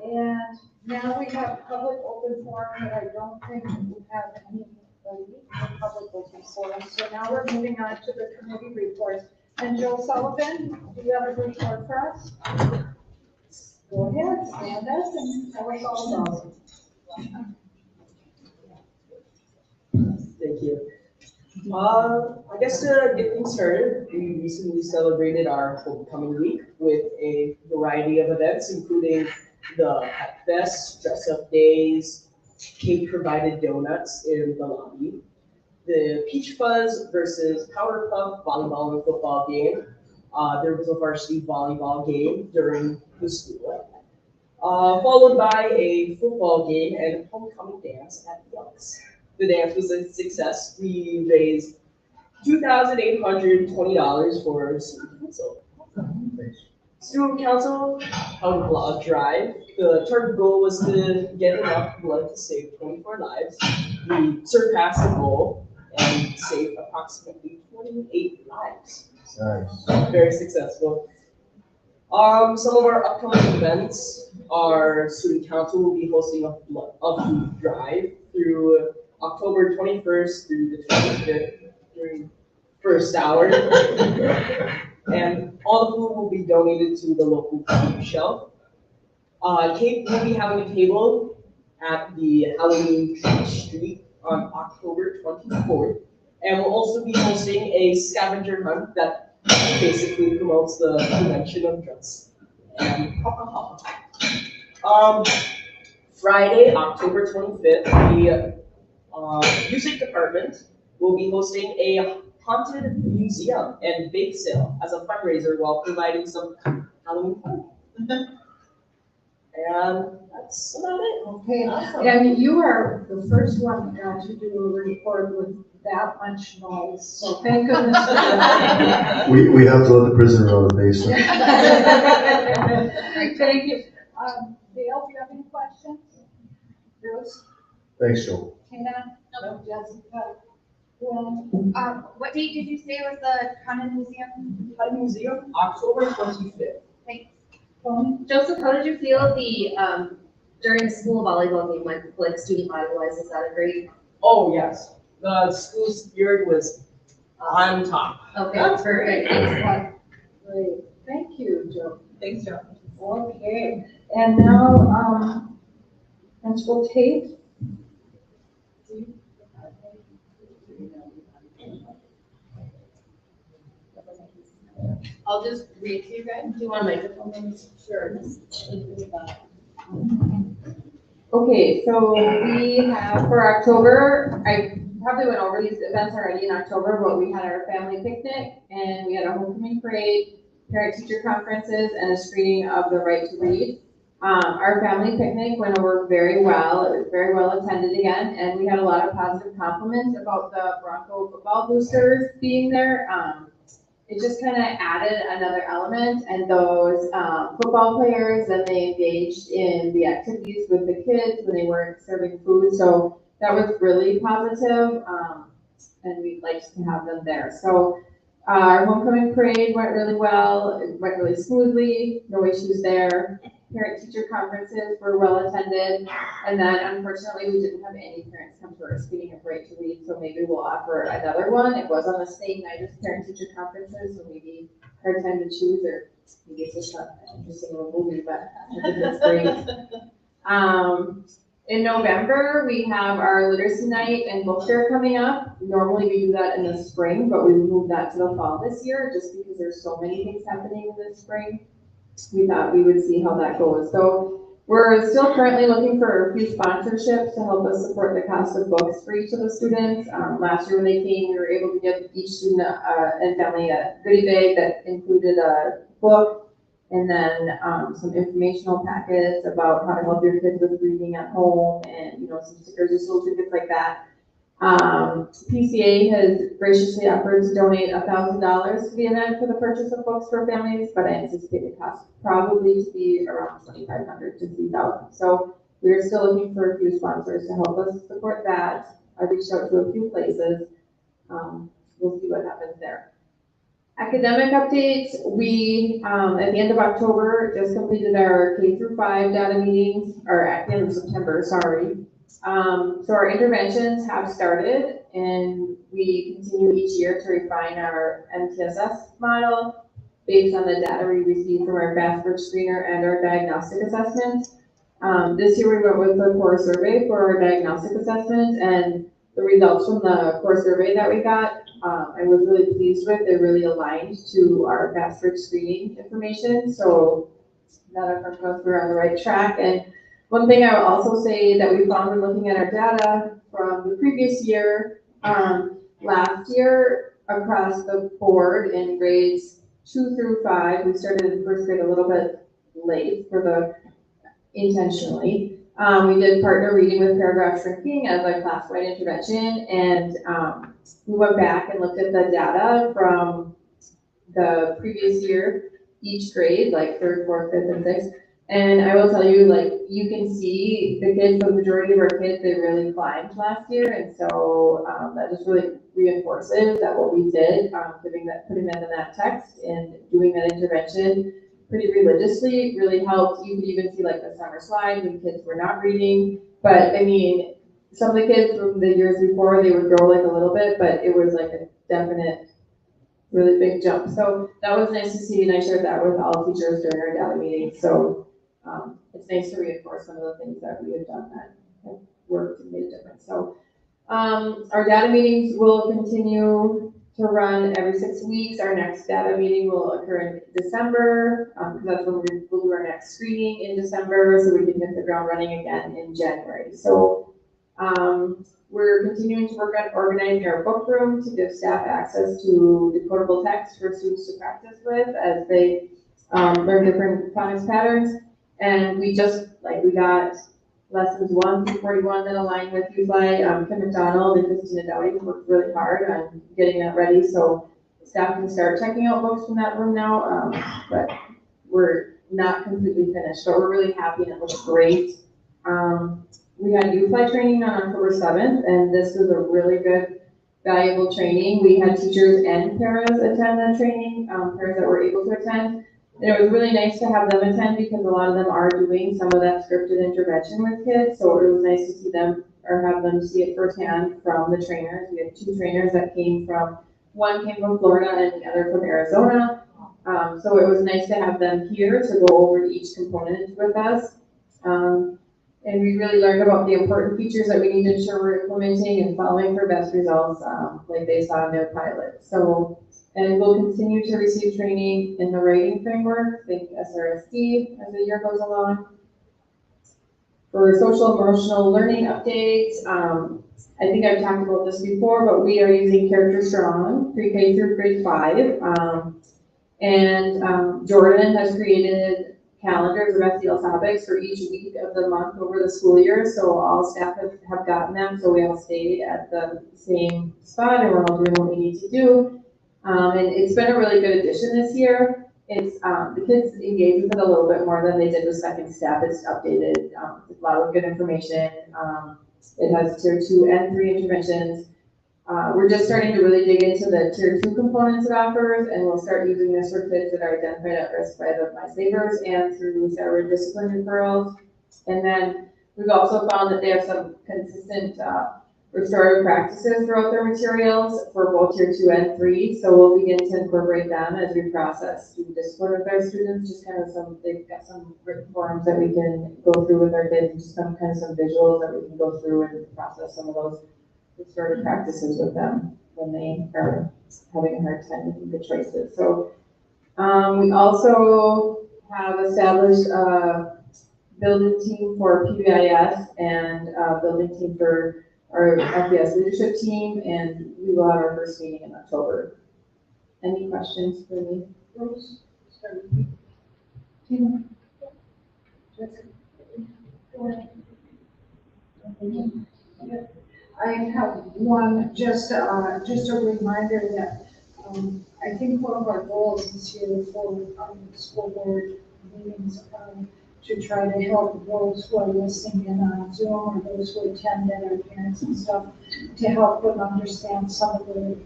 and now we have public open forum, but I don't think we have anybody in public open forum. So now we're moving on to the committee reports. And Joe Sullivan, do you have a report for us? Go ahead, stand up and tell us all about it. Thank you. I guess to get things started, we recently celebrated our homecoming week with a variety of events, including the Pet Fest, dress-up days, cake-provided donuts in the lobby, the Peach Fuzz versus Powder Puff volleyball and football game. There was a varsity volleyball game during the school, followed by a football game and a homecoming dance at Young's. The dance was a success. We raised $2,820 for student council. Student council held a blood drive. The target goal was to get enough blood to save 24 lives. We surpassed the goal and saved approximately 28 lives. Nice. Very successful. Some of our upcoming events, our student council will be hosting a food drive through October 21st through the 25th during first hour. And all the food will be donated to the local food shelf. Kate will be having a table at the Halloween Tree Street on October 24th. And we'll also be hosting a scavenger hunt that basically promotes the prevention of drugs and alcohol. Friday, October 25th, the music department will be hosting a haunted museum and bake sale as a fundraiser while providing some Halloween fun. And that's about it. Okay, Awesome. and you are the first one to do a report with that much noise, so thank goodness for that. We have to let the prisoner out of the basement. Thank you. Dale, do you have any questions? Bruce? Thanks, Joe. Tina? No. Jessica? Well, What date did you say was the haunted museum? Haunted museum, October 25th. Thanks. Tony? Joseph, how did you feel during the school volleyball game, like student body wise? Is that a great? Oh, yes. The school spirit was on top. Okay, perfect. Thanks. Great, thank you, Joe. Thanks, Joe. Okay, and now, Principal Tate? I'll just read to you guys. Do you want a microphone? Sure. Okay, so we have for October, I probably went over these events already in October, but we had our family picnic and we had a homecoming parade, parent-teacher conferences, and a screening of The Right to Read. Our family picnic went over very well. It was very well attended again, and we had a lot of positive compliments about the Bronco football boosters being there. It just kind of added another element, and those football players, then they engaged in the activities with the kids when they weren't serving food. So that was really positive, and we'd like to have them there. So our homecoming parade went really well. It went really smoothly. No issues there. Parent-teacher conferences were well attended. And then unfortunately, we didn't have any parents come to our speaking of right to read, so maybe we'll offer another one. It was on the same night as parent-teacher conferences, so maybe hard time to choose, or maybe it's just not an interesting little movie, but I think it's great. In November, we have our literacy night and book fair coming up. Normally we do that in the spring, but we moved that to the fall this year just because there's so many things happening in the spring. We thought we would see how that goes. So we're still currently looking for a few sponsorships to help us support the cost of books for each of the students. Last year when they came, we were able to give each student and family a goodie bag that included a book, and then some informational packets about how to help your kids with reading at home, and some stickers, just little tidbits like that. PCA has graciously offered to donate $1,000 to the event for the purchase of books for families, but I anticipate the cost probably to be around $2,500 to $3,000. So we're still looking for a few sponsors to help us support that. I reached out to a few places. We'll see what happens there. Academic updates, we, at the end of October, just completed our K through 5 data meetings, or at the end of September, sorry. So our interventions have started, and we continue each year to refine our MTSS model based on the data we received from our fast search screener and our diagnostic assessments. This year we went with the core survey for our diagnostic assessment, and the results from the core survey that we got, I was really pleased with. They really aligned to our fast search screening information, so that affirms we're on the right track. And one thing I will also say that we found when looking at our data from the previous year, last year across the board in grades 2 through 5, we started in first grade a little bit late intentionally. We did partner reading with paragraph shrinking as a class-wide intervention, and we went back and looked at the data from the previous year, each grade, like 3rd, 4th, 5th, and 6th. And I will tell you, like, you can see the kids, the majority of our kids, they really climbed last year. And so that just really reinforces that what we did, putting them in that text and doing that intervention pretty religiously really helped. You could even see like the summer slide when kids were not reading. But I mean, some of the kids from the years before, they would grow like a little bit, but it was like a definite really big jump. So that was nice to see, and I shared that with all teachers during our data meeting. So it's nice to reinforce some of the things that we have done that have worked and made a difference. So our data meetings will continue to run every 6 weeks. Our next data meeting will occur in December, because that's when we'll do our next screening in December, so we can hit the ground running again in January. So we're continuing to work on organizing our book room to give staff access to decodable text for students to practice with as they learn different phonics patterns. And we got lessons 1 through 41 that align with UFI. Kim McDonald and Christina Dowdy worked really hard on getting that ready, so staff can start checking out books from that room now, but we're not completely finished, but we're really happy and it looks great. We had UFI training on October 7th, and this was a really good, valuable training. We had teachers and paras attend that training, paras that were able to attend. And it was really nice to have them attend because a lot of them are doing some of that scripted intervention with kids. So it was nice to see them or have them see it firsthand from the trainers. We had 2 trainers that one came from Florida and the other from Arizona. So it was nice to have them here to go over each component with us. And we really learned about the important features that we need to ensure we're implementing and following for best results, like they saw in their pilot. So, and we'll continue to receive training in the writing framework, think SRSD, as the year goes along. For social emotional learning updates, I think I've talked about this before, but we are using Character Strong, pre-K through grade 5. And Jordan has created calendars of SEL topics for each week of the month over the school year. So all staff have gotten them, so we all stayed at the same spot and we're all doing what we need to do. And it's been a really good addition this year. It's, the kids engage with it a little bit more than they did with second step. It's updated, a lot of good information. It has tier 2 and 3 interventions. We're just starting to really dig into the tier 2 components it offers, and we'll start using this for kids that are identified at risk by the MySavers and through several discipline referrals. And then we've also found that they have some consistent restorative practices throughout their materials for both tier 2 and 3. So we'll begin to incorporate them as we process student discipline with our students. Just kind of they've got some written forms that we can go through with our kids, and just some visuals that we can go through and process some of those restorative practices with them when they are having a hard time making good choices. So we also have established a building team for PBIS and a building team for our FBS leadership team, and we will have our first meeting in October. Any questions for me? Rose? Sorry. Tina? Jessica? I have one, just a reminder that, I think one of our goals this year for, school board meetings, to try to help those who are listening in on Zoom or those who attend that are parents and stuff, to help them understand some of the,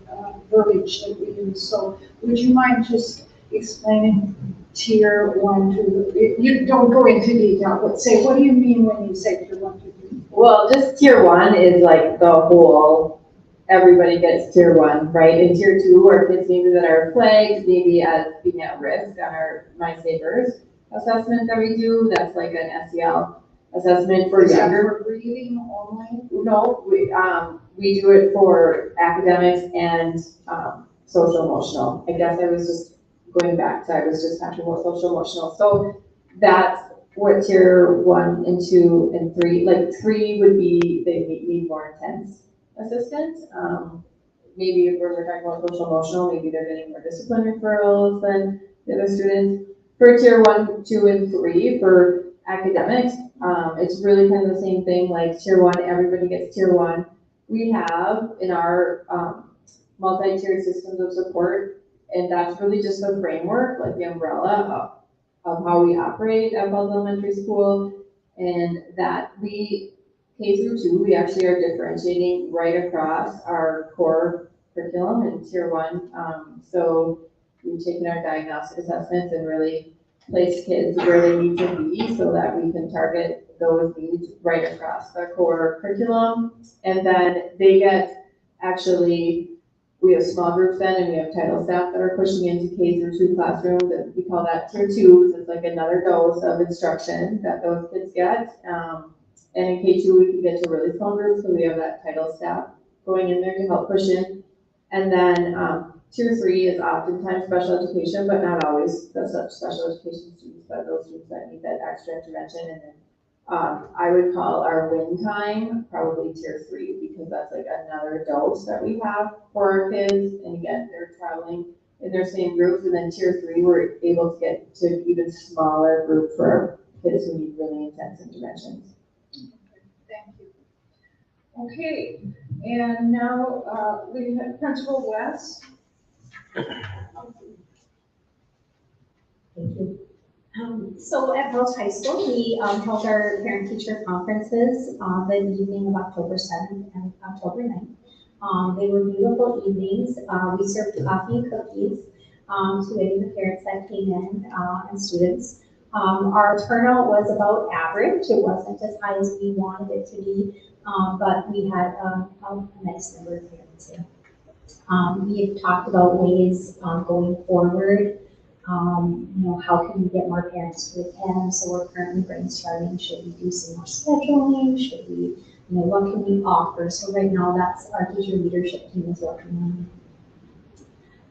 verbiage that we use. So would you mind just explaining tier 1 to, you don't go into detail, but say, what do you mean when you say tier 1 to 3? Well, just tier 1 is like the whole, everybody gets tier 1, right? And tier 2 are kids maybe that are flagged, maybe as being at risk on our MySavers assessment that we do. That's like an SEL assessment for younger. For reading only? No, we do it for academics and social emotional. I guess I was just going back to, I was just talking about social emotional. So that's what tier 1 and 2 and 3, like 3 would be, they need more intense assistance. Maybe if we're talking about social emotional, maybe they're getting more discipline referrals than the other students. For tier 1, 2, and 3, for academics, it's really kind of the same thing, like tier 1, everybody gets tier 1. We have in our multi-tiered systems of support, and that's really just the framework, like the umbrella of how we operate at Falls Elementary School, and that we, K through 2, we actually are differentiating right across our core curriculum in tier 1. So we've taken our diagnostic assessments and really place kids where they need to be so that we can target those needs right across the core curriculum. And then they get, actually, we have small groups then, and we have title staff that are pushing into K through 2 classrooms, and we call that tier 2, because it's like another dose of instruction that those kids get. And in K2, we can get to really small groups, so we have that title staff going in there to help push in. And then tier 3 is oftentimes special education, but not always the such special education students, but those students that need that extra intervention. And then I would call our win time probably tier 3, because that's like another dose that we have for our kids. And again, they're traveling in their same groups. And then tier 3, we're able to get to even smaller group for kids who need really intense interventions. Thank you. Okay, and now we have Principal Wes. Thank you. So at Wells High School, we held our parent-teacher conferences the evening of October 7th and October 9th. They were beautiful evenings. We served coffee and cookies to any of the parents that came in and students. Our turnout was about average. It wasn't as high as we wanted it to be, but we had a nice number of parents here. We've talked about ways going forward. How can we get more parents to attend? So we're currently brainstorming, should we do some more scheduling? Should we, what can we offer? So right now that's our teacher leadership team is working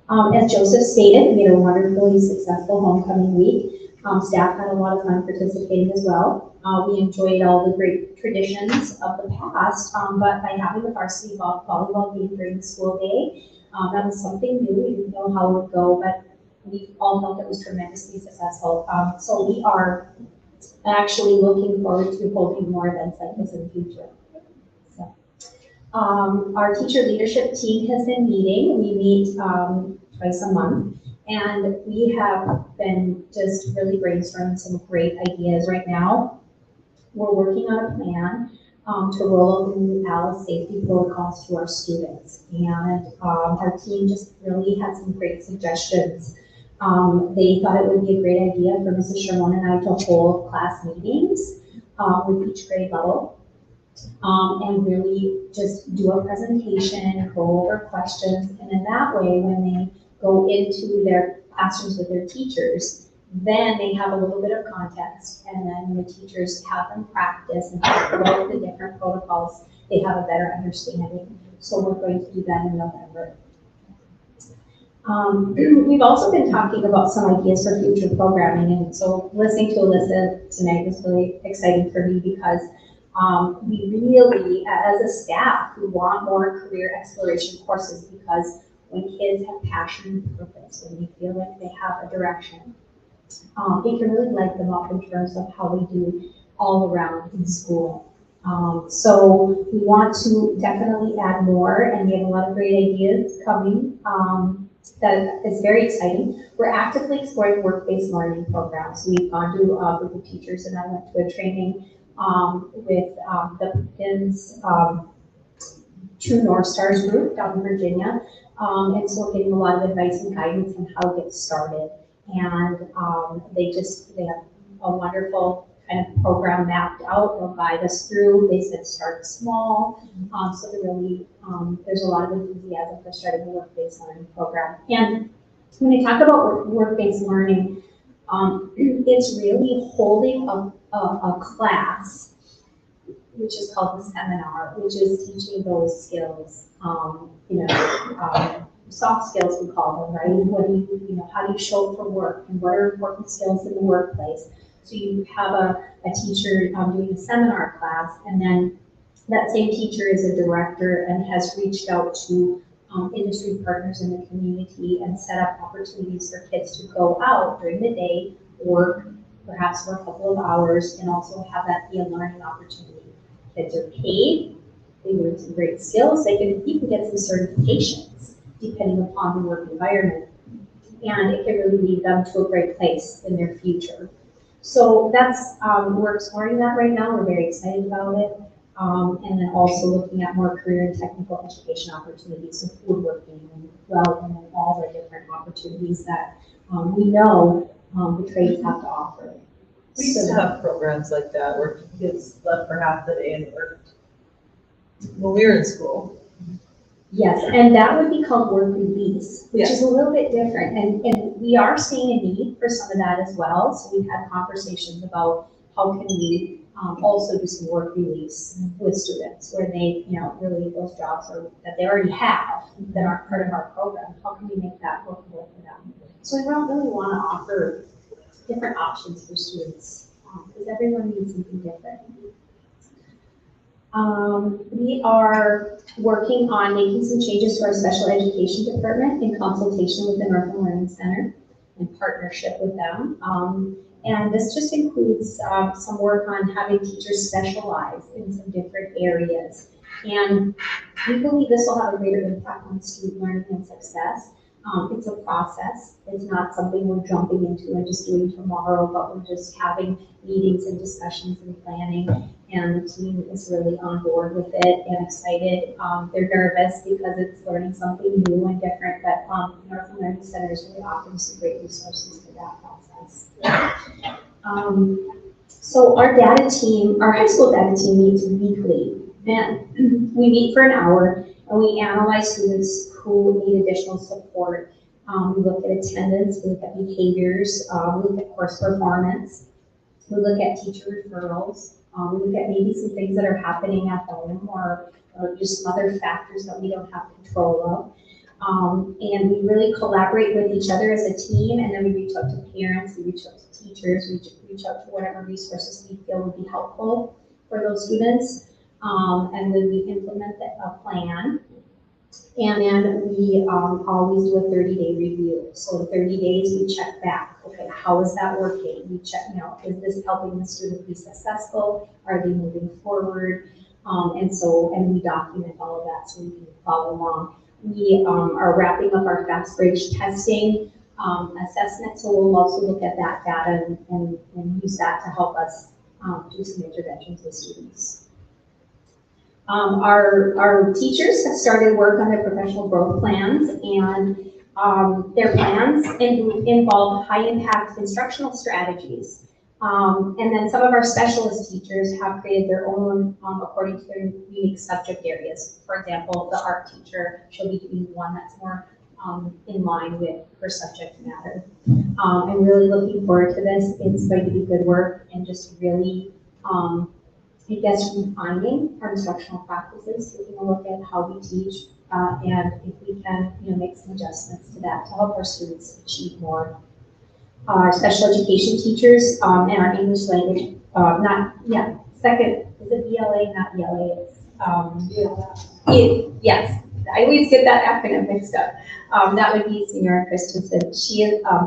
on. As Joseph stated, we had a wonderfully successful homecoming week. Staff had a lot of fun participating as well. We enjoyed all the great traditions of the past, but by having the varsity volleyball game during the school day, that was something new. We didn't know how it would go, but we all felt it was tremendously successful. So we are actually looking forward to holding more events like this in the future. So, our teacher leadership team has been meeting. We meet twice a month, and we have been just really brainstorming some great ideas right now. We're working on a plan to roll out the new Alice safety protocols to our students. And our team just really had some great suggestions. They thought it would be a great idea for Mrs. Sherman and I to hold class meetings with each grade level. And really just do a presentation, go over questions, and in that way, when they go into their classrooms with their teachers, then they have a little bit of context, and then the teachers have them practice and talk about the different protocols. They have a better understanding. So we're going to do that in November. We've also been talking about some ideas for future programming, and so listening to Alyssa tonight was really exciting for me because we really, as a staff, we want more career exploration courses because when kids have passion and purpose, when they feel like they have a direction, it can really light them up in terms of how they do all around in school. So we want to definitely add more, and we have a lot of great ideas coming. That is very exciting. We're actively exploring work-based learning programs. We've gone to a group of teachers, and I went to a training with the PINS True North Stars group down in Virginia. And so we're getting a lot of advice and guidance on how to get started. And they have a wonderful kind of program mapped out. They'll guide us through. They said start small. So there's a lot of enthusiasm for starting a work-based learning program. And when they talk about work-based learning, it's really holding a class, which is called the seminar, which is teaching those skills, soft skills we call them, right? How do you show up for work, and what are important skills in the workplace? So you have a teacher doing a seminar class, and then that same teacher is a director and has reached out to industry partners in the community and set up opportunities for kids to go out during the day, work perhaps for a couple of hours, and also have that be a learning opportunity. Kids are paid, they learn some great skills, they can even get some certifications depending upon the work environment. And it can really lead them to a great place in their future. So that's, we're exploring that right now, we're very excited about it. And then also looking at more career and technical education opportunities, so woodworking and welding and all the different opportunities that we know the trades have to offer. We used to have programs like that where kids left for half the day and worked when we were in school. Yes, and that would become work release, which is a little bit different. And we are seeing a need for some of that as well. So we've had conversations about how can we also do some work release with students where they, really those jobs that they already have that aren't part of our program. How can we make that workable for them? So we don't really want to offer different options for students because everyone needs something different. We are working on making some changes to our special education department in consultation with the Northern Learning Center in partnership with them. And this just includes some work on having teachers specialize in some different areas. And we believe this will have a greater impact on student learning and success. It's a process. It's not something we're jumping into and just doing tomorrow, but we're just having meetings and discussions and planning. And the team is really on board with it and excited. They're nervous because it's learning something new and different, but Northern Learning Center is really offering some great resources for that process. So our data team, our high school data team meets weekly, and we meet for an hour and we analyze students who need additional support. We look at attendance, we look at behaviors, we look at course performance, we look at teacher referrals, we look at maybe some things that are happening at home or just some other factors that we don't have control of. And we really collaborate with each other as a team, and then we reach out to parents, we reach out to teachers, we reach out to whatever resources we feel would be helpful for those students. And then we implement a plan. And then we always do a 30-day review. So in 30 days, we check back. Okay, how is that working? We check, is this helping the student be successful? Are they moving forward? And we document all of that so we can follow along. We are wrapping up our fast bridge testing assessment, so we'll also look at that data and use that to help us do some interventions with students. Our teachers have started work on their professional growth plans, and their plans involve high-impact instructional strategies. And then some of our specialist teachers have created their own according to their unique subject areas. For example, the art teacher, she'll be doing one that's more in line with her subject matter. I'm really looking forward to this. It's going to be good work and just really, I guess, refining our instructional practices, taking a look at how we teach, and if we can, make some adjustments to that to help our students achieve more. Our special education teachers and our English language, second, is it ELA, not ELA? It's, yes, I always get that acronym mixed up. That would be Senior Christensen.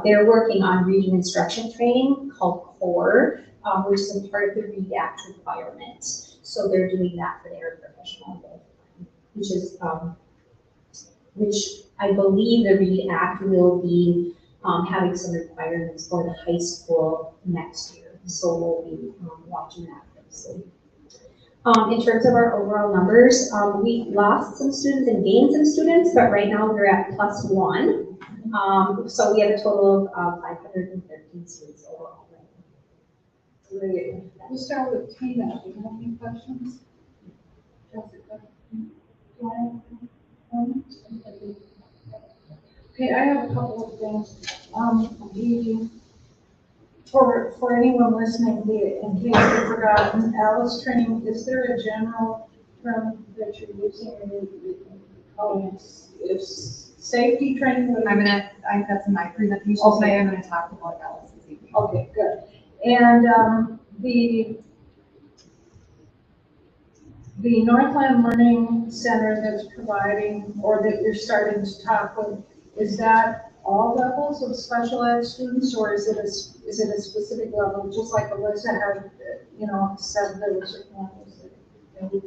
They're working on reading instruction training called CORE, which is a part of the READ Act requirement. So they're doing that for their professional growth, which I believe the READ Act will be having some requirements for the high school next year. So we'll be watching that closely. In terms of our overall numbers, we lost some students and gained some students, but right now we're at +1. So we have a total of 513 students overall. Great. We'll start with Tina. Do you have any questions? Jessica? Okay, I have a couple of things. For anyone listening, in case you've forgotten, Alice training, is there a general term that you're using? It's safety training? I've got some of my presentations Okay. today, I'm gonna talk about Alice this evening. Okay, good. And the Northland Learning Center that's providing, or that you're starting to talk with, is that all levels of special ed students, or is it a specific level, just like Alyssa had, said there were certain levels?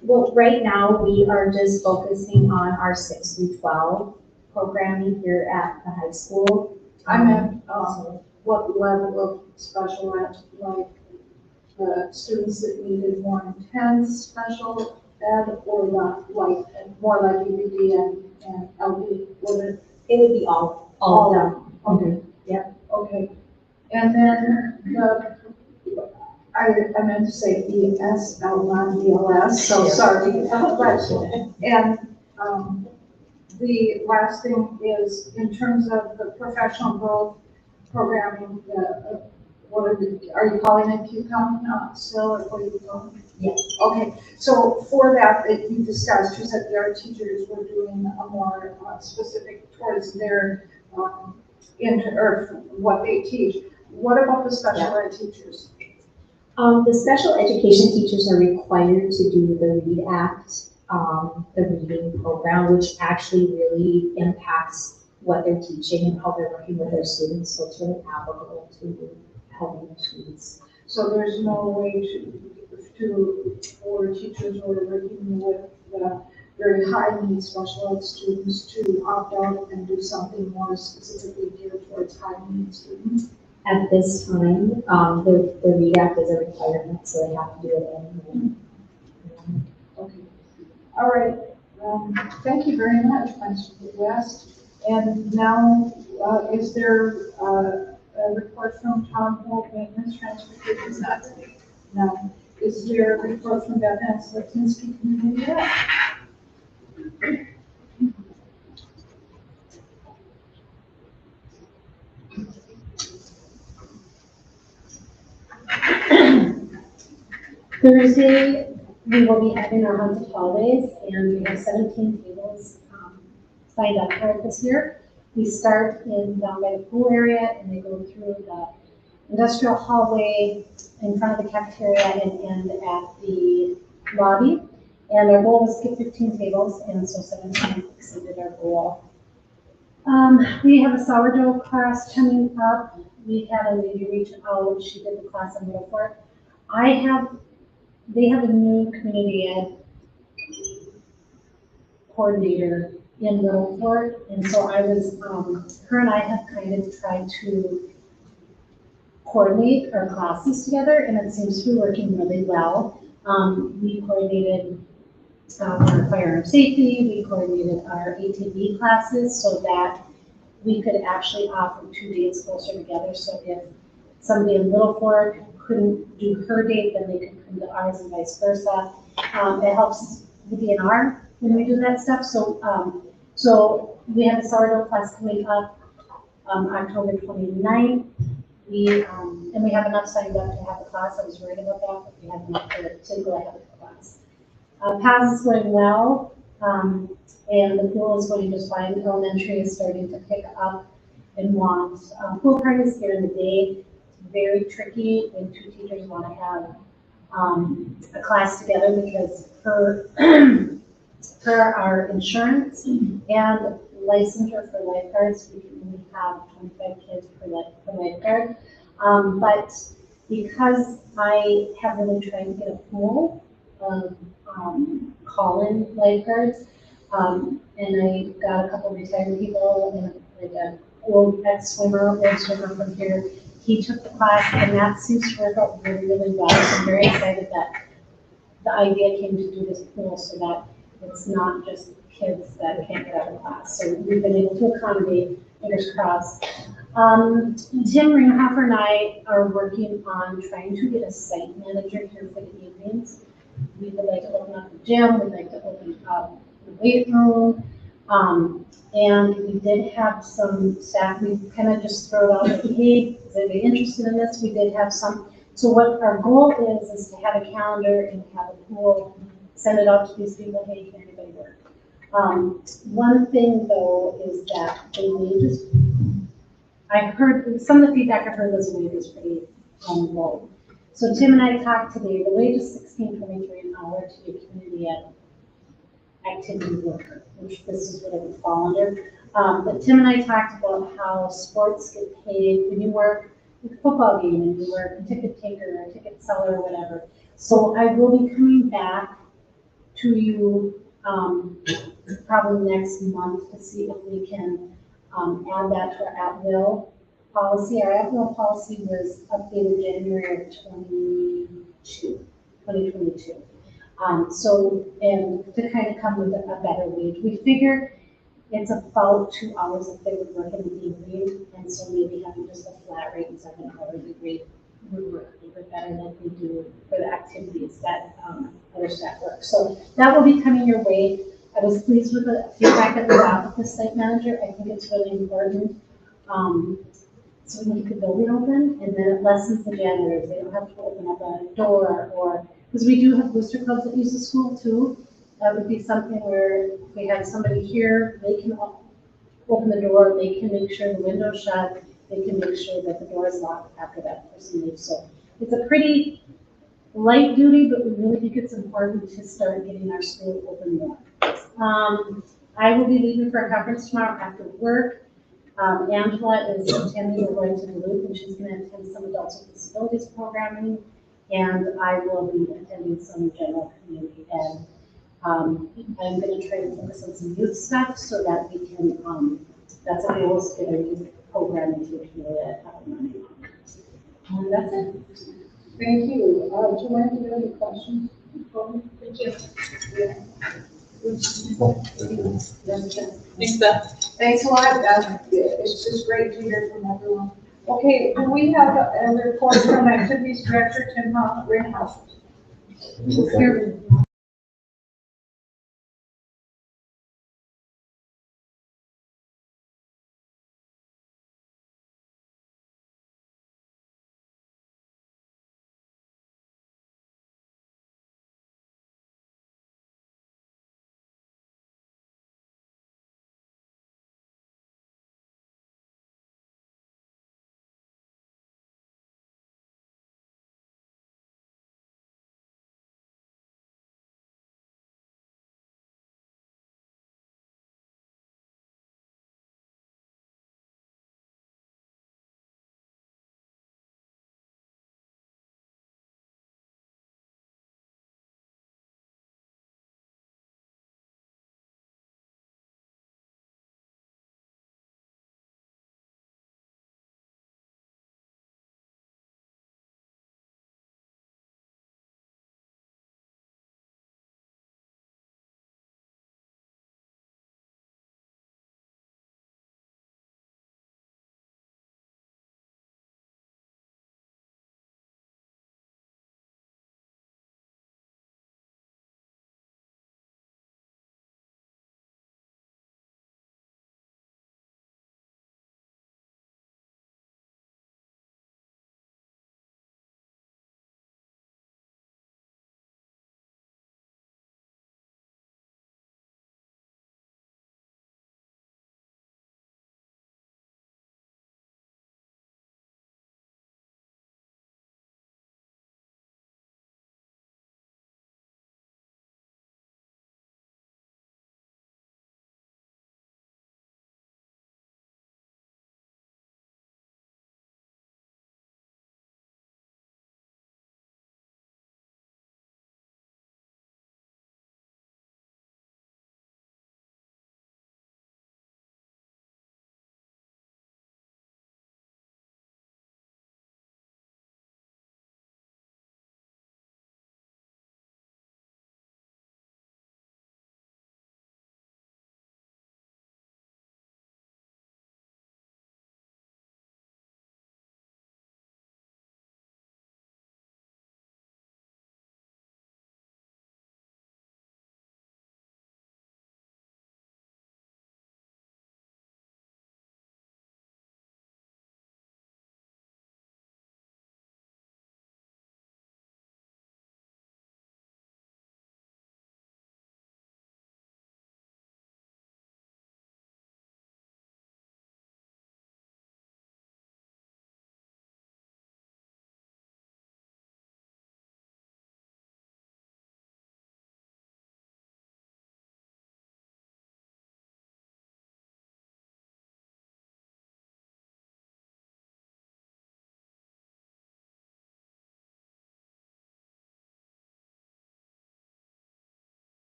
Well, right now we are just focusing on our 6 through 12 programming here at the high school. I meant what level of special ed, like the students that needed more intense special ed, or not, like more like EBD and LD? It would be all of them. Okay. Yep. Okay. And then I meant to say ESL, not ELS, so sorry. And the last thing is, in terms of the professional growth programming, are you calling it QCOM now still, or what are you calling it? Yes. Okay, so for that you discussed, you said the art teachers were doing a more specific towards their or what they teach. What about the special ed teachers? The special education teachers are required to do the READ Act, the reading program, which actually really impacts what they're teaching and how they're working with their students. So it's really applicable to helping the students. So there's no way for teachers who are working with very high need special ed students to opt out and do something more specifically geared towards high need students? At this time, the READ Act is a requirement, so they have to do it anyway. Okay. All right. Thank you very much, Mr. West. And now, is there a report from Tom Holt, Maintenance Transportation? Not today. No. Is there a report from Beth Ann Slatinsky, Community Rep? Thursday, we will be having our haunted holidays, and we have 17 tables signed up for it this year. We start down by the pool area, and they go through the industrial hallway in front of the cafeteria and end at the lobby. And our goal was to get 15 tables, and so 17 exceeded our goal. We have a sourdough class coming up. We had a lady reach out, she did the class on Milford. They have a new community ed coordinator in Milford, and so her and I have kind of tried to coordinate our classes together, and it seems to be working really well. We coordinated our firearm safety, we coordinated our ATV classes so that we could actually offer 2 dates closer together. So if somebody in Little Fork couldn't do her date, then they could come to ours and vice versa. It helps the DNR when we do that stuff. So we have a sourdough class coming up October 29th. And we have enough signed up to have the class. I was worried about that, but we have enough to go ahead with the class. PAS is going well, and the pool is going just fine. Elementary is starting to pick up and want pool parties during the day. It's very tricky when 2 teachers want to have a class together because for our insurance and licensure for lifeguards, we can only have 25 kids per lifeguard. But because I have really tried to get a pool of call-in lifeguards, and I got a couple of retired people and like an old swimmer from here. He took the class, and that seems to work out really, really well. So I'm very excited that the idea came to do this pool so that it's not just kids that can't get out of class. So we've been able to accommodate, fingers crossed. Tim Ringhofer and I are working on trying to get a site manager here for the evenings. We would like to open up the gym, we'd like to open up the weight room. And we did have some staff, we kind of just throw it out like, hey, is anybody interested in this? We did have some. So what our goal is to have a calendar and have a pool, send it out to these people, hey, can anybody work? One thing though is that the wages, I heard, some of the feedback I heard was the wage is pretty low. So Tim and I talked today, the wage is $16.23 an hour to be a community ed activity worker, which this is what it would fall under. But Tim and I talked about how sports get paid when you work with a football game and you work a ticket taker or a ticket seller or whatever. So I will be coming back to you probably next month to see if we can add that to our at-will policy. Our at-will policy was updated January of 2022. And to kind of come with a better wage. We figure it's about 2 hours if they would work in the evening, and so maybe having just a flat rate instead of an hourly rate would work a little bit better than we do for the activities that other staff work. So that will be coming your way. I was pleased with the feedback that we got with the site manager. I think it's really important. So we keep the building open, and then it lessens the janitors. They don't have to open up a door or, because we do have booster clubs that use the school too. That would be something where if we have somebody here, they can open the door, they can make sure the window's shut, they can make sure that the door is locked after that person leaves. So it's a pretty light duty, but we really think it's important to start getting our school open more. I will be leaving for a conference tomorrow after work. Angela is attending, we're going to Duluth, and she's going to attend some adults with disabilities programming, and I will be attending some general community ed. I'm going to try to focus on some youth stuff so that we can, that's a goal, is to get our youth program into a community ed up and running. And that's it. Thank you. Joanne, do you have any questions? Thank you. Thanks, Beth. Thanks a lot, Beth. It's just great to hear from everyone. Okay, do we have a report from Activities Director Tim Ringhouse?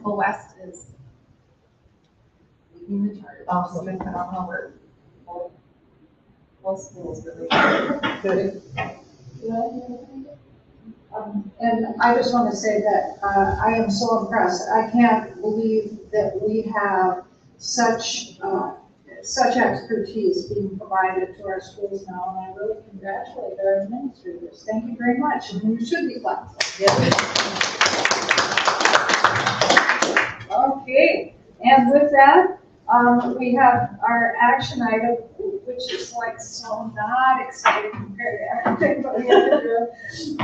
Well, West is leading the charge. Awesome. Doing phenomenal work. Both schools really. Good. And I just want to say that I am so impressed. I can't believe that we have such expertise being provided to our schools now, and I really congratulate our administrators. Thank you very much, and you should be glad. Okay, and with that, we have our action item, which is like so not exciting compared to everything, but we have to do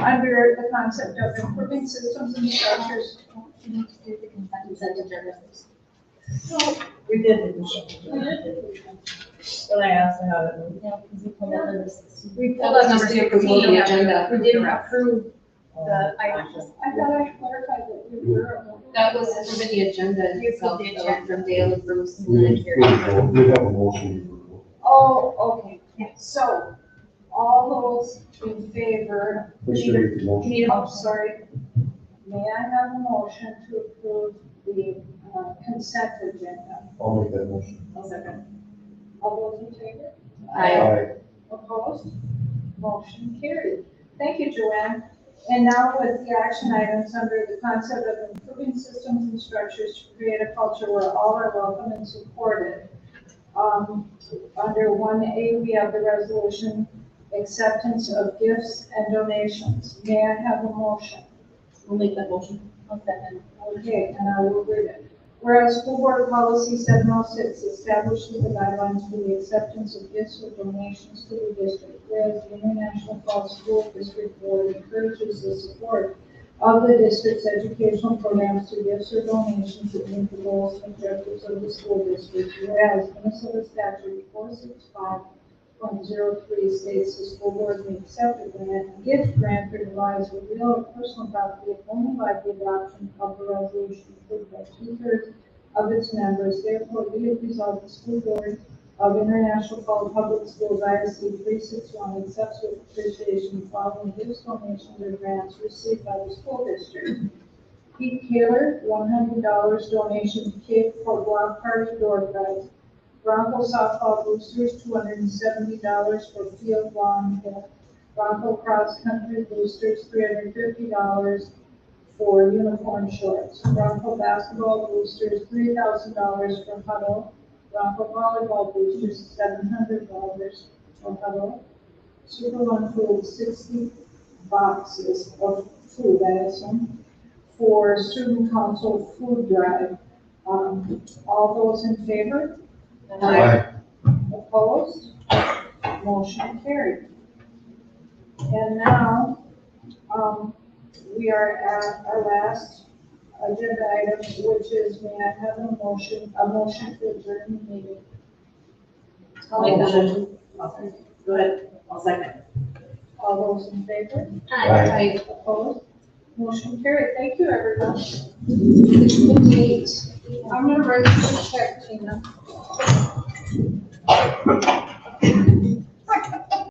under the concept of improving systems and structures. You need to do the consent agenda. We did it. When I asked her how to. Yeah, because we pulled out number 16. We pulled out number 16. the agenda. We didn't approve the items. I thought I clarified that we were. That was for the agenda You itself, approved the so agenda. from Dale and Bruce and We then Carrie. have a motion. Oh, okay, so, all those in favor, Please read the motion. oh, sorry. May I have a motion to approve the consent agenda? I'll make that motion. I'll second. All those in favor? Aye. Opposed? Motion carried. Thank you, Joanne. And now with the action items under the concept of improving systems and structures to create a culture where all are welcome and supported. Under 1A, we have the resolution acceptance of gifts and donations. May I have a motion? We'll make that motion. I'll second. Okay, and I will read it. Whereas School Board Policy 706 establishes the guidelines for the acceptance of gifts or donations to the district, whereas the International Falls School District Board encourages the support of the district's educational programs through gifts or donations that meet the goals and objectives of the school district, whereas Minnesota Statute 465.03 states the school board may accept a grant, gift grant that relies on real or personal property only by the adoption of the resolution approved by 2/3 of its members. Therefore, be it resolved, the school board of International Falls Public Schools, ISD 361, accepts with appreciation the following gifts, donations, or grants received by the school district. Pete Taylor, $100 donation to Cape for block party door prize. Bronco softball boosters, $270 for field lawn kit. Bronco cross country boosters, $350 for uniform shorts. Bronco basketball boosters, $3,000 for huddle. Bronco volleyball boosters, $700 for huddle. Super One Food, 60 boxes of food, I assume, for student council food drive. All those in favor? Aye. Opposed? Motion carried. And now, we are at our last agenda item, which is, may I have a motion to adjourn the meeting? I'll make that motion. Go ahead. I'll second. All those in favor? Aye. Opposed? Motion carried. Thank you, everyone. 6:58. I'm gonna write a check, Tina.